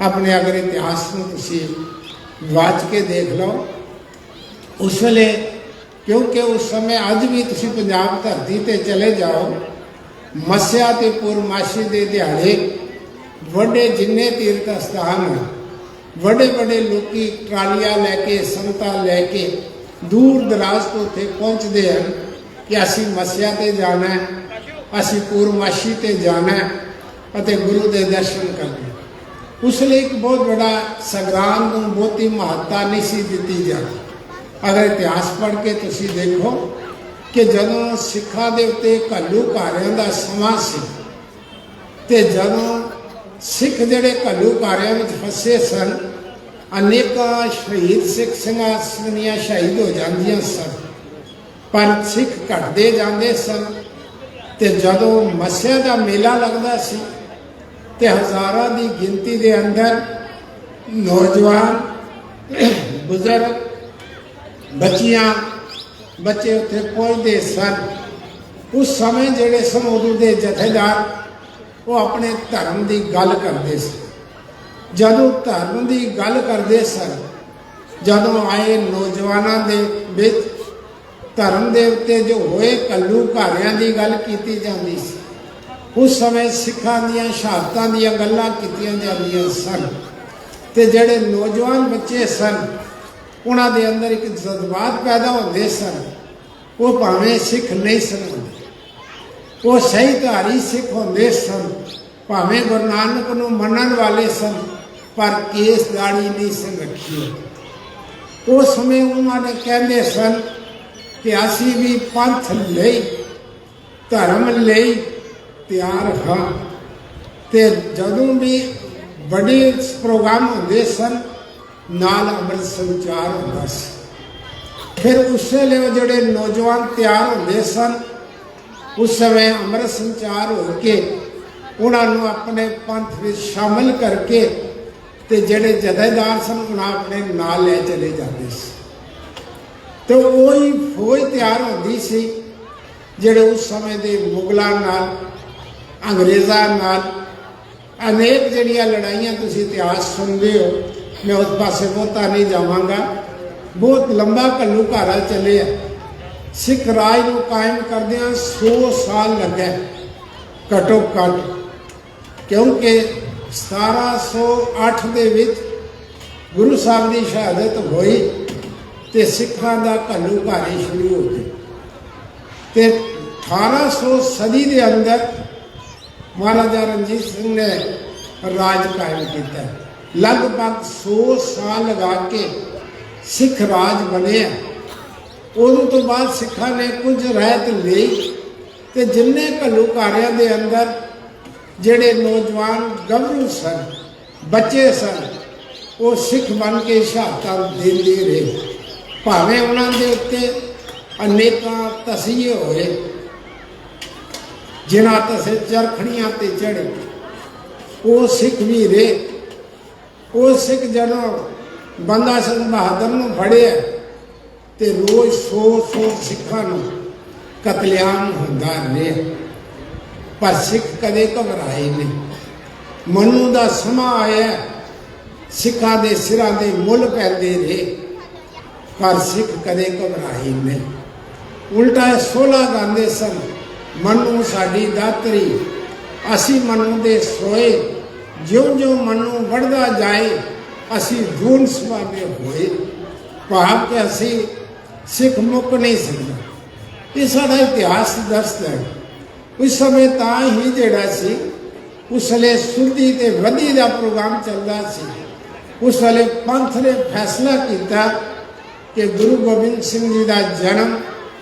ਆਪਣੇ ਅਗਰ ਇਤਿਹਾਸ ਨੂੰ ਤੁਸੀਂ ਵਾਚ ਕੇ ਦੇਖ ਲਓ, ਉਸ ਵੇਲੇ, ਕਿਉਂਕਿ ਉਸ ਸਮੇਂ ਅੱਜ ਵੀ ਤੁਸੀਂ ਪੰਜਾਬ ਧਰਤੀ ਤੇ ਚਲੇ ਜਾਓ, ਮੱਸਿਆ ਤੇ ਪੂਰਨਮਾਸ਼ੀ ਦੇ ਦਿਹਾੜੇ ਵੱਡੇ ਜਿੰਨੇ ਤੀਰਥ ਸਥਾਨ, ਵੱਡੇ ਵੱਡੇ ਲੋਕੀ ਟਰਾਲੀਆਂ ਲੈ ਕੇ, ਸੰਗਤਾਂ ਲੈ ਕੇ ਦੂਰ ਦਰਾਜ਼ ਤੋਂ ਉੱਥੇ ਪਹੁੰਚਦੇ ਹਨ ਕਿ ਅਸੀਂ ਮੱਸਿਆ ਤੇ ਜਾਣਾ ਹੈ, ਅਸੀਂ ਪੂਰਨਮਾਸ਼ੀ ਤੇ ਜਾਣਾ ਹੈ ਅਤੇ ਗੁਰੂ ਦੇ ਦਰਸ਼ਨ ਕਰਨੇ। ਉਸ ਲਈ ਇੱਕ ਬਹੁਤ ਬੜਾ ਸੰਗਰਾਮ ਨੂੰ ਬਹੁਤੀ ਮਹੱਤਤਾ ਨਹੀਂ ਸੀ ਦਿੱਤੀ ਜਾਂਦੀ। ਅਗਰ ਇਤਿਹਾਸ ਪੜ੍ਹ ਕੇ ਤੁਸੀਂ ਦੇਖੋ ਕਿ ਜਦੋਂ ਸਿੱਖਾਂ ਦੇ ਉੱਤੇ ਘੱਲੂਘਾਰਿਆਂ ਦਾ ਸਮਾਂ ਸੀ ਤੇ ਜਦੋਂ ਸਿੱਖ ਜਿਹੜੇ ਘੱਲੂਘਾਰਿਆਂ ਵਿੱਚ ਫਸੇ ਸਨ, ਅਨੇਕਾਂ ਸ਼ਹੀਦ ਸਿੱਖ ਸਿੰਘਾਂ ਸ਼ਹੀਦ ਹੋ ਜਾਂਦੀਆਂ ਸਨ, ਪਰ ਸਿੱਖ ਘਟਦੇ ਜਾਂਦੇ ਸਨ। ਤੇ ਜਦੋਂ ਮੱਸਿਆ ਦਾ ਮੇਲਾ ਲੱਗਦਾ ਸੀ ਤੇ ਹਜ਼ਾਰਾਂ ਦੀ ਗਿਣਤੀ ਦੇ ਅੰਦਰ ਨੌਜਵਾਨ, ਬਜ਼ੁਰਗ, ਬੱਚੇ ਉੱਥੇ ਪਹੁੰਚਦੇ ਸਨ। ਉਸ ਸਮੇਂ ਜਿਹੜੇ ਸਨ ਉਦੋਂ ਦੇ ਜਥੇਦਾਰ ਉਹ ਆਪਣੇ ਧਰਮ ਦੀ ਗੱਲ ਕਰਦੇ ਸੀ। ਜਦੋਂ ਧਰਮ ਦੀ ਗੱਲ ਕਰਦੇ ਸਨ, ਜਦੋਂ ਆਏ ਨੌਜਵਾਨਾਂ ਦੇ ਵਿੱਚ ਧਰਮ ਦੇ ਉੱਤੇ ਜੋ ਹੋਏ ਘੱਲੂਘਾਰਿਆਂ ਦੀ ਗੱਲ ਕੀਤੀ ਜਾਂਦੀ ਸੀ। ਉਸ ਸਮੇਂ ਸਿੱਖਾਂ ਦੀਆਂ ਸ਼ਹਾਦਤਾਂ ਦੀਆਂ ਗੱਲਾਂ ਕੀਤੀਆਂ ਜਾਂਦੀਆਂ ਸਨ ਤੇ ਜਿਹੜੇ ਨੌਜਵਾਨ ਬੱਚੇ ਸਨ ਉਹਨਾਂ ਦੇ ਅੰਦਰ ਇੱਕ ਜਜ਼ਬਾਤ ਪੈਦਾ ਹੁੰਦੇ ਸਨ। ਉਹ ਭਾਵੇਂ ਸਿੱਖ ਨਹੀਂ ਸਨ ਹੁੰਦੇ, ਉਹ ਸਹੀ ਧਾਰੀ ਸਿੱਖ ਹੁੰਦੇ ਸਨ, ਭਾਵੇਂ ਗੁਰੂ ਨਾਨਕ ਨੂੰ ਮੰਨਣ ਵਾਲੇ ਸਨ, ਪਰ ਕੇਸ ਦਾੜੀ ਨਹੀਂ ਸਨ ਰੱਖੀ। ਉਸ ਸਮੇਂ ਉਹਨਾਂ ਨੇ ਕਹਿੰਦੇ ਸਨ ਕਿ ਅਸੀਂ ਵੀ ਪੰਥ ਲਈ, ਧਰਮ ਲਈ ਤਿਆਰ ਹਾਂ। ਤੇ ਜਦੋਂ ਵੀ ਵੱਡੇ ਪ੍ਰੋਗਰਾਮ ਹੁੰਦੇ ਸਨ ਨਾਲ ਅੰਮ੍ਰਿਤ ਸੰਚਾਰ ਹੁੰਦਾ ਸੀ। ਫਿਰ ਉਸ ਵੇਲੇ ਉਹ ਜਿਹੜੇ ਨੌਜਵਾਨ ਤਿਆਰ ਹੁੰਦੇ ਸਨ, ਉਸ ਸਮੇਂ ਅੰਮ੍ਰਿਤ ਸੰਚਾਰ ਹੋ ਕੇ ਉਹਨਾਂ ਨੂੰ ਆਪਣੇ ਪੰਥ ਵਿੱਚ ਸ਼ਾਮਲ ਕਰਕੇ ਤੇ ਜਿਹੜੇ ਜਥੇਦਾਰ ਸਨ ਉਹਨਾਂ ਆਪਣੇ ਨਾਲ ਲੈ ਚਲੇ ਜਾਂਦੇ ਸੀ। ਤੇ ਉਹੀ ਫੌਜ ਤਿਆਰ ਹੁੰਦੀ ਸੀ ਜਿਹੜੇ ਉਸ ਸਮੇਂ ਦੇ ਮੁਗਲਾਂ ਨਾਲ, ਅੰਗਰੇਜ਼ਾਂ ਨਾਲ ਅਨੇਕ ਜਿਹੜੀਆਂ ਲੜਾਈਆਂ ਤੁਸੀਂ ਇਤਿਹਾਸ ਸੁਣਦੇ ਹੋ, ਮੈਂ ਉਸ ਪਾਸੇ ਬਹੁਤਾ ਨਹੀਂ ਜਾਵਾਂਗਾ। ਬਹੁਤ ਲੰਬਾ ਘੱਲੂਘਾਰਾ ਚੱਲਿਆ। ਸਿੱਖ ਰਾਜ ਨੂੰ ਕਾਇਮ ਕਰਦਿਆਂ 100 ਸਾਲ ਲੱਗੇ ਘੱਟੋ ਘੱਟ, ਕਿਉਂਕਿ 1708 ਦੇ ਵਿੱਚ ਗੁਰੂ ਸਾਹਿਬ ਦੀ ਸ਼ਹਾਦਤ ਹੋਈ ਤੇ ਸਿੱਖਾਂ ਦਾ ਘੱਲੂਘਾਰੇ ਸ਼ੁਰੂ ਹੋ ਗਏ। ਤੇ 1800 ਸਦੀ ਦੇ ਅੰਦਰ ਮਹਾਰਾਜਾ ਰਣਜੀਤ ਸਿੰਘ ਨੇ ਰਾਜ ਕਾਇਮ ਕੀਤਾ। ਲਗਭਗ 100 ਸਾਲ ਲਗਾ ਕੇ ਸਿੱਖ ਰਾਜ ਬਣਿਆ। ਉਦੋਂ ਤੋਂ ਬਾਅਦ ਸਿੱਖਾਂ ਨੇ ਕੁਝ ਰਹਿਤ ਲਈ ਤੇ ਜਿੰਨੇ ਘੱਲੂਘਾਰਿਆਂ ਦੇ ਅੰਦਰ ਜਿਹੜੇ ਨੌਜਵਾਨ ਗੱਭਰੂ ਸਨ, ਬੱਚੇ ਸਨ, ਉਹ ਸਿੱਖ ਬਣ ਕੇ ਸ਼ਹਾਦਤਾਂ ਦਿੰਦੇ ਰਹੇ। ਭਾਵੇਂ ਉਹਨਾਂ ਦੇ ਉੱਤੇ ਅਨੇਕਾਂ ਤਸੀਹੇ ਹੋਏ, ਜਿਨ੍ਹਾਂ ਤਸੇ ਚਰਖੜੀਆਂ ਤੇ ਚੜ੍ਹੇ, ਉਹ ਸਿੱਖ ਵੀ ਰਹੇ। ਉਹ ਸਿੱਖ ਜਦੋਂ ਬੰਦਾ ਸਿੰਘ ਬਹਾਦਰ ਨੂੰ ਫੜਿਆ ਤੇ ਰੋਜ਼ 100 ਸਿੱਖਾਂ ਨੂੰ ਕਤਲੇਆਮ ਹੁੰਦਾ ਰਿਹਾ, ਪਰ ਸਿੱਖ ਕਦੇ ਘਬਰਾਏ ਨਹੀਂ। ਮਨੂ ਦਾ ਸਮਾਂ ਆਇਆ, ਸਿੱਖਾਂ ਦੇ ਸਿਰਾਂ ਦੇ ਮੁੱਲ ਪੈਂਦੇ ਰਹੇ, ਪਰ ਸਿੱਖ ਕਦੇ ਘਬਰਾਏ ਨਹੀਂ। ਉਲਟਾ 16 ਗਾਉਂਦੇ ਸਨ, ਮਨੂ ਸਾਡੀ ਦਾਤਰੀ, ਅਸੀਂ ਮਨੂ ਦੇ ਸੋਏ, ਜਿਉਂ-ਜਿਉਂ ਮਨੂ ਵੱਧਦਾ ਜਾਏ ਅਸੀਂ ਧੂਨ ਸਵਾਲੇ ਹੋਏ। ਭਾਵ ਕਿ ਅਸੀਂ ਸਿੱਖ ਮੁੱਕ ਨਹੀਂ ਸਕਦਾ। ਇਹ ਸਾਡਾ ਇਤਿਹਾਸ ਦੱਸਦਾ ਹੈ। ਉਸ ਸਮੇਂ ਤਾਂ ਹੀ ਜਿਹੜਾ ਸੀ, ਉਸ ਵੇਲੇ ਸੁੱਧੀ ਤੇ ਵਧੀ ਦਾ ਪ੍ਰੋਗਰਾਮ ਚੱਲਦਾ ਸੀ। ਉਸ ਵੇਲੇ ਪੰਥ ਨੇ ਫੈਸਲਾ ਕੀਤਾ ਕਿ ਗੁਰੂ ਗੋਬਿੰਦ ਸਿੰਘ ਜੀ ਦਾ ਜਨਮ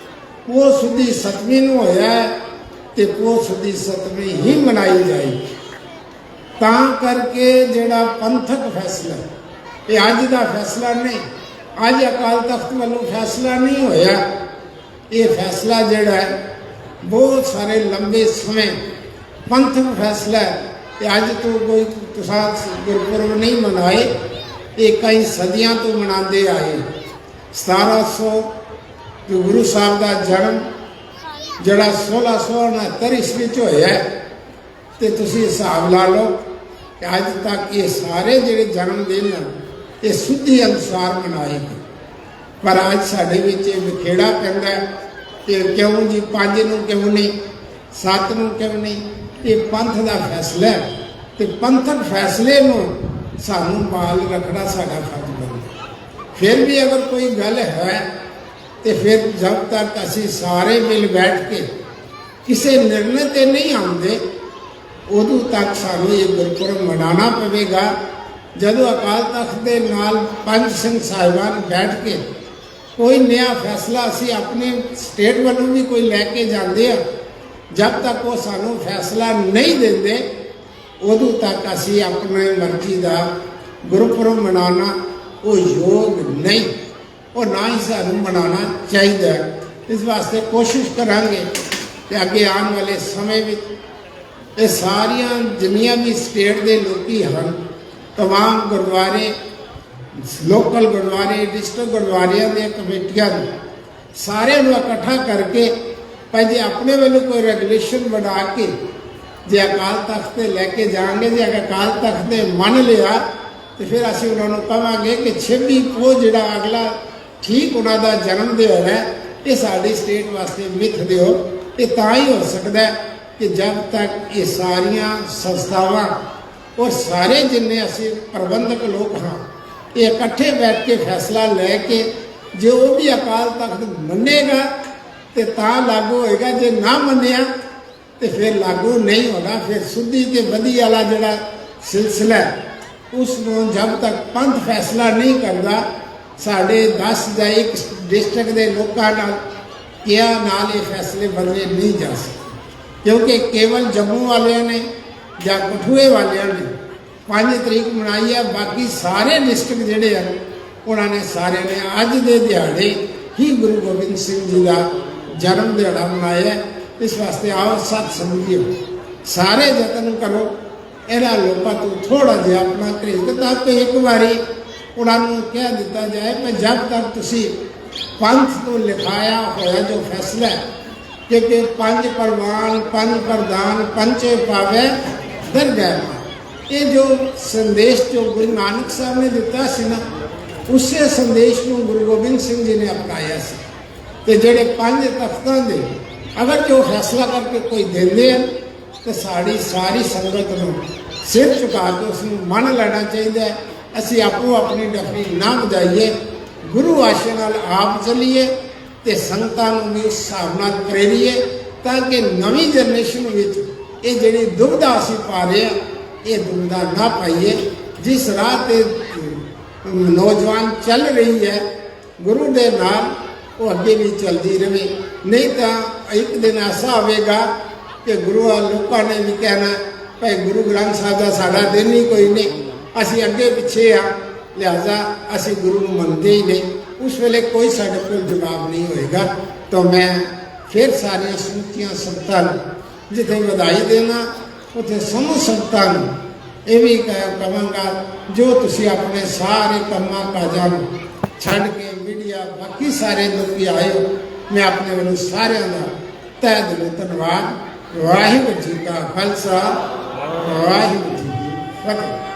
ਪੋਹ ਸੁਦੀ 7ਵੀਂ ਨੂੰ ਹੋਇਆ ਤੇ ਪੋਹ ਸੁਦੀ 7ਵੀਂ ਹੀ ਮਨਾਈ ਜਾਏ। ਤਾਂ ਕਰਕੇ ਜਿਹੜਾ ਪੰਥਕ ਫੈਸਲਾ, ਇਹ ਅੱਜ ਦਾ ਫੈਸਲਾ ਨਹੀਂ, ਅੱਜ ਅਕਾਲ ਤਖਤ ਵੱਲੋਂ ਫੈਸਲਾ ਨਹੀਂ ਹੋਇਆ। ਇਹ ਫੈਸਲਾ ਜਿਹੜਾ ਹੈ ਬਹੁਤ ਸਾਰੇ ਲੰਬੇ ਸਮੇਂ ਪੰਥਕ ਫੈਸਲਾ ਹੈ। ਤੇ ਅੱਜ ਤੋਂ ਕੋਈ ਤੁਸਾਂ ਗੁਰਪੁਰਬ ਨਹੀਂ ਮਨਾਏ, ਇਹ ਕਈ ਸਦੀਆਂ ਤੋਂ ਮਨਾਉਂਦੇ ਆਏ। 1700 ਜੋ ਗੁਰੂ ਸਾਹਿਬ ਦਾ ਜਨਮ ਜਿਹੜਾ 1669 ਈਸਵੀ ਚ ਹੋਇਆ, ਤੇ ਤੁਸੀਂ ਹਿਸਾਬ ਲਾ ਲਓ ਕਿ ਅੱਜ ਤੱਕ ਇਹ ਸਾਰੇ ਜਿਹੜੇ ਜਨਮ ਦਿਨ ਇਹ ਸੁੱਧੀ ਅਨੁਸਾਰ ਮਨਾਏ ਗਏ। ਪਰ ਅੱਜ ਸਾਡੇ ਵਿੱਚ ਇਹ ਵਿਖੇੜਾ ਪੈਂਦਾ ਕਿ ਕਿਉਂ ਜੀ 5 ਨੂੰ ਕਿਉਂ ਨਹੀਂ, 7 ਨੂੰ ਕਿਉਂ ਨਹੀਂ। ਇਹ ਪੰਥ ਦਾ ਫੈਸਲਾ ਹੈ ਤੇ ਪੰਥਕ ਫੈਸਲੇ ਨੂੰ ਸਾਨੂੰ ਬਾਲ ਰੱਖਣਾ ਸਾਡਾ ਫਰਜ਼ ਬਣਦਾ। ਫਿਰ ਵੀ ਅਗਰ ਕੋਈ ਗੱਲ ਹੈ ਤੇ ਫਿਰ ਜਦ ਤੱਕ ਅਸੀਂ ਸਾਰੇ ਮਿਲ ਬੈਠ ਕੇ ਕਿਸੇ ਨਿਰਣੇ ਤੇ ਨਹੀਂ ਆਉਂਦੇ, ਉਦੋਂ ਤੱਕ ਸਾਨੂੰ ਇਹ ਗੁਰਪੁਰਬ ਮਨਾਉਣਾ ਪਵੇਗਾ। ਜਦੋਂ ਅਕਾਲ ਤਖਤ ਦੇ ਨਾਲ 5 ਸਿੰਘ ਸਾਹਿਬਾਨ ਬੈਠ ਕੇ ਕੋਈ ਨया ਫੈਸਲਾ ਅਸੀਂ ਆਪਣੇ ਸਟੇਟ ਵੱਲੋਂ ਵੀ ਕੋਈ ਲੈ ਕੇ ਜਾਂਦੇ ਆ, ਜਦ ਤੱਕ ਉਹ ਸਾਨੂੰ ਫੈਸਲਾ ਨਹੀਂ ਦਿੰਦੇ, ਉਦੋਂ ਤੱਕ ਅਸੀਂ ਆਪਣੀ ਮਰਜ਼ੀ ਦਾ ਗੁਰਪੁਰਬ ਮਨਾਉਣਾ ਉਹ ਯੋਗ ਨਹੀਂ, ਉਹ ਨਾ ਹੀ ਸਾਨੂੰ ਮਨਾਉਣਾ ਚਾਹੀਦਾ। ਇਸ ਵਾਸਤੇ ਕੋਸ਼ਿਸ਼ ਕਰਾਂਗੇ ਕਿ ਅੱਗੇ ਆਉਣ ਵਾਲੇ ਸਮੇਂ ਵਿੱਚ ਇਹ ਸਾਰੀਆਂ ਜਿੰਨੀਆਂ ਵੀ ਸਟੇਟ ਦੇ ਲੋਕੀ ਹਨ, तमाम ਗੁਰਦੁਆਰੇ, ਲੋਕਲ ਗੁਰਦੁਆਰੇ, ਡਿਸਟ੍ਰਿਕਟ ਗੁਰਦੁਆਰਿਆਂ ਦੀਆਂ ਕਮੇਟੀਆਂ ਨੂੰ ਸਾਰਿਆਂ ਨੂੰ ਇਕੱਠਾ ਕਰਕੇ ਭਾਵੇਂ ਆਪਣੇ ਵੱਲੋਂ ਕੋਈ ਰੈਗੂਲੇਸ਼ਨ ਬਣਾ ਕੇ ਜੇ ਅਕਾਲ ਤਖਤ ਤੇ ਲੈ ਕੇ ਜਾਵਾਂਗੇ। ਜੇ ਅਕਾਲ ਤਖਤ ਨੇ ਮੰਨ ਲਿਆ ਤੇ ਫਿਰ ਅਸੀਂ ਉਹਨਾਂ ਨੂੰ ਕਹਾਂਗੇ ਕਿ 26 ਪੋਹ ਜਿਹੜਾ ਅਗਲਾ ਠੀਕ ਉਹਨਾਂ ਦਾ ਜਨਮ ਦਿਨ ਹੈ, ਇਹ ਸਾਡੀ ਸਟੇਟ ਵਾਸਤੇ ਮਿੱਥ ਦਿਓ। ਇਹ ਤਾਂ ਹੀ ਹੋ ਸਕਦਾ ਕਿ ਜਦ ਤੱਕ ਇਹ ਸਾਰੀਆਂ ਸੰਸਥਾਵਾਂ ਔਰ ਸਾਰੇ ਜਿੰਨੇ ਅਸੀਂ ਪ੍ਰਬੰਧਕ ਲੋਕ ਹਾਂ, ਇਹ ਇਕੱਠੇ ਬੈਠ ਕੇ ਫੈਸਲਾ ਲੈ ਕੇ ਜੇ ਉਹ ਵੀ ਅਕਾਲ ਤਖਤ ਮੰਨੇਗਾ ਤੇ ਤਾਂ ਲਾਗੂ ਹੋਏਗਾ, ਜੇ ਨਾ ਮੰਨਿਆ ਤੇ ਫਿਰ ਲਾਗੂ ਨਹੀਂ ਹੋਣਾ। ਫਿਰ ਸੁੱਧੀ ਤੇ ਵਧੀ ਵਾਲਾ ਜਿਹੜਾ ਸਿਲਸਿਲਾ ਉਸ ਨੂੰ ਜਦ ਤੱਕ ਪੰਥ ਫੈਸਲਾ ਨਹੀਂ ਕਰਦਾ, ਸਾਡੇ 10 ਜਾਂ 1 ਡਿਸਟ੍ਰਿਕਟ ਦੇ ਲੋਕਾਂ ਨਾਲ ਕਿਹਾ ਨਾਲ ਇਹ ਫੈਸਲੇ ਬਦਲੇ ਨਹੀਂ ਜਾ ਸਕਦੇ। ਕਿਉਂਕਿ ਕੇਵਲ ਜੰਮੂ ਵਾਲਿਆਂ ਨੇ ਜਾਂ ਕਠੂਏ ਵਾਲਿਆਂ ਨੇ 5 ਤਰੀਕ ਮਨਾਈ ਹੈ, ਬਾਕੀ ਸਾਰੇ ਡਿਸਟ੍ਰਿਕਟ ਜਿਹੜੇ ਹਨ ਉਹਨਾਂ ਨੇ ਸਾਰਿਆਂ ਨੇ ਅੱਜ ਦੇ ਦਿਹਾੜੇ ਹੀ ਗੁਰੂ ਗੋਬਿੰਦ ਸਿੰਘ ਜੀ ਦਾ ਜਨਮ ਦਿਹਾੜਾ ਮਨਾਇਆ। ਇਸ ਵਾਸਤੇ ਆਓ ਸਤ ਸਮਝਿਓ, ਸਾਰੇ ਯਤਨ ਕਰੋ ਇਹਨਾਂ ਲੋਕਾਂ ਤੋਂ ਥੋੜਾ ਜਿਹਾ ਆਪਣਾ ਘਰੇਜ਼ ਤਾਂ ਕਿ ਇੱਕ ਵਾਰੀ ਉਹਨਾਂ ਨੂੰ ਕਹਿ ਦਿੱਤਾ ਜਾਏ ਕਿ ਜਦ ਤੱਕ ਤੁਸੀਂ ਪੰਥ ਤੋਂ ਲਿਖਾਇਆ ਹੋਇਆ ਜੋ ਫੈਸਲਾ ਹੈ ਕਿ 5 ਪ੍ਰਵਾਨ 5 ਪ੍ਰਧਾਨ ਪੰਚੇ ਪਾਵੇ ਦਰਗਾਹ, ਇਹ ਜੋ ਸੰਦੇਸ਼ ਜੋ ਗੁਰੂ ਨਾਨਕ ਸਾਹਿਬ ਨੇ ਦਿੱਤਾ ਸੀ ਨਾ, ਉਸੇ ਸੰਦੇਸ਼ ਨੂੰ ਗੁਰੂ ਗੋਬਿੰਦ ਸਿੰਘ ਜੀ ਨੇ ਅਪਣਾਇਆ ਸੀ। ਤੇ ਜਿਹੜੇ 5 ਤਖਤਾਂ ਦੇ ਅਗਰ ਜੋ ਫੈਸਲਾ ਕਰਕੇ ਕੋਈ ਦਿੰਦੇ ਹਨ ਤੇ ਸਾਡੀ ਸਾਰੀ ਸੰਗਤ ਨੂੰ ਸਿਰ ਝੁਕਾ ਕੇ ਉਸ ਨੂੰ ਮੰਨ ਲੈਣਾ ਚਾਹੀਦਾ ਹੈ। ਅਸੀਂ ਆਪੋ ਆਪਣੀ ਡਫਰੀ ਨਾ ਵਜਾਈਏ, ਗੁਰੂ ਆਸ਼ੇ ਨਾਲ ਆਪ ਚੱਲੀਏ ਤੇ ਸੰਗਤਾਂ ਨੂੰ ਵੀ ਉਸ ਹਿਸਾਬ ਨਾਲ ਪ੍ਰੇਰੀਏ ਤਾਂ ਕਿ ਨਵੀਂ ਜਨਰੇਸ਼ਨ ਵਿੱਚ ਇਹ ਜਿਹੜੀ ਦੁਬਿਧਾ ਅਸੀਂ ਪਾ ਰਹੇ ਹਾਂ, ਇਹ ਦੁਬਿਧਾ ਨਾ ਪਾਈਏ। ਜਿਸ ਰਾਹ ਤੇ ਨੌਜਵਾਨ ਚੱਲ ਰਹੀ ਹੈ ਗੁਰੂ ਦੇ ਨਾਲ, ਉਹ ਅੱਗੇ ਵੀ ਚੱਲਦੀ ਰਹੇ। ਨਹੀਂ ਤਾਂ ਇੱਕ ਦਿਨ ਐਸਾ ਹੋਵੇਗਾ ਕਿ ਗੁਰੂ ਲੋਕਾਂ ਨੇ ਵੀ ਕਹਿਣਾ ਭਾਈ ਗੁਰੂ ਗ੍ਰੰਥ ਸਾਹਿਬ ਦਾ ਸਾਡਾ ਦਿਨ ਹੀ ਕੋਈ ਨਹੀਂ, ਅਸੀਂ ਅੱਗੇ ਪਿੱਛੇ ਆ, ਲਿਹਾਜ਼ਾ ਅਸੀਂ ਗੁਰੂ ਨੂੰ ਮੰਨਦੇ ਹੀ ਨਹੀਂ। ਉਸ ਵੇਲੇ ਕੋਈ ਸਾਡੇ ਕੋਲ ਜਵਾਬ ਨਹੀਂ ਹੋਏਗਾ। ਤਾਂ ਮੈਂ ਫਿਰ ਸਾਰੀਆਂ ਸਮੁੱਚੀਆਂ ਸੰਗਤਾਂ ਨੂੰ ਜਿੱਥੇ ਵਧਾਈ ਦੇਣਾ, ਉੱਥੇ ਸਮੂਹ ਸੰਗਤਾਂ ਨੂੰ ਇਹ ਵੀ ਕਹਾਂਗਾ ਜੋ ਤੁਸੀਂ ਆਪਣੇ ਸਾਰੇ ਕੰਮਾਂ ਕਾਜਾਂ ਨੂੰ ਛੱਡ ਕੇ ਮੀਡੀਆ ਬਾਕੀ ਸਾਰੇ ਲੋਕੀ ਆਏ ਹੋ, ਮੈਂ ਆਪਣੇ ਵੱਲੋਂ ਸਾਰਿਆਂ ਦਾ ਤਹਿ ਦਿਲੋਂ ਧੰਨਵਾਦ। ਵਾਹਿਗੁਰੂ ਜੀ ਕਾ ਖਾਲਸਾ, ਵਾਹਿਗੁਰੂ ਜੀ ਕੀ ਫਤਿਹ।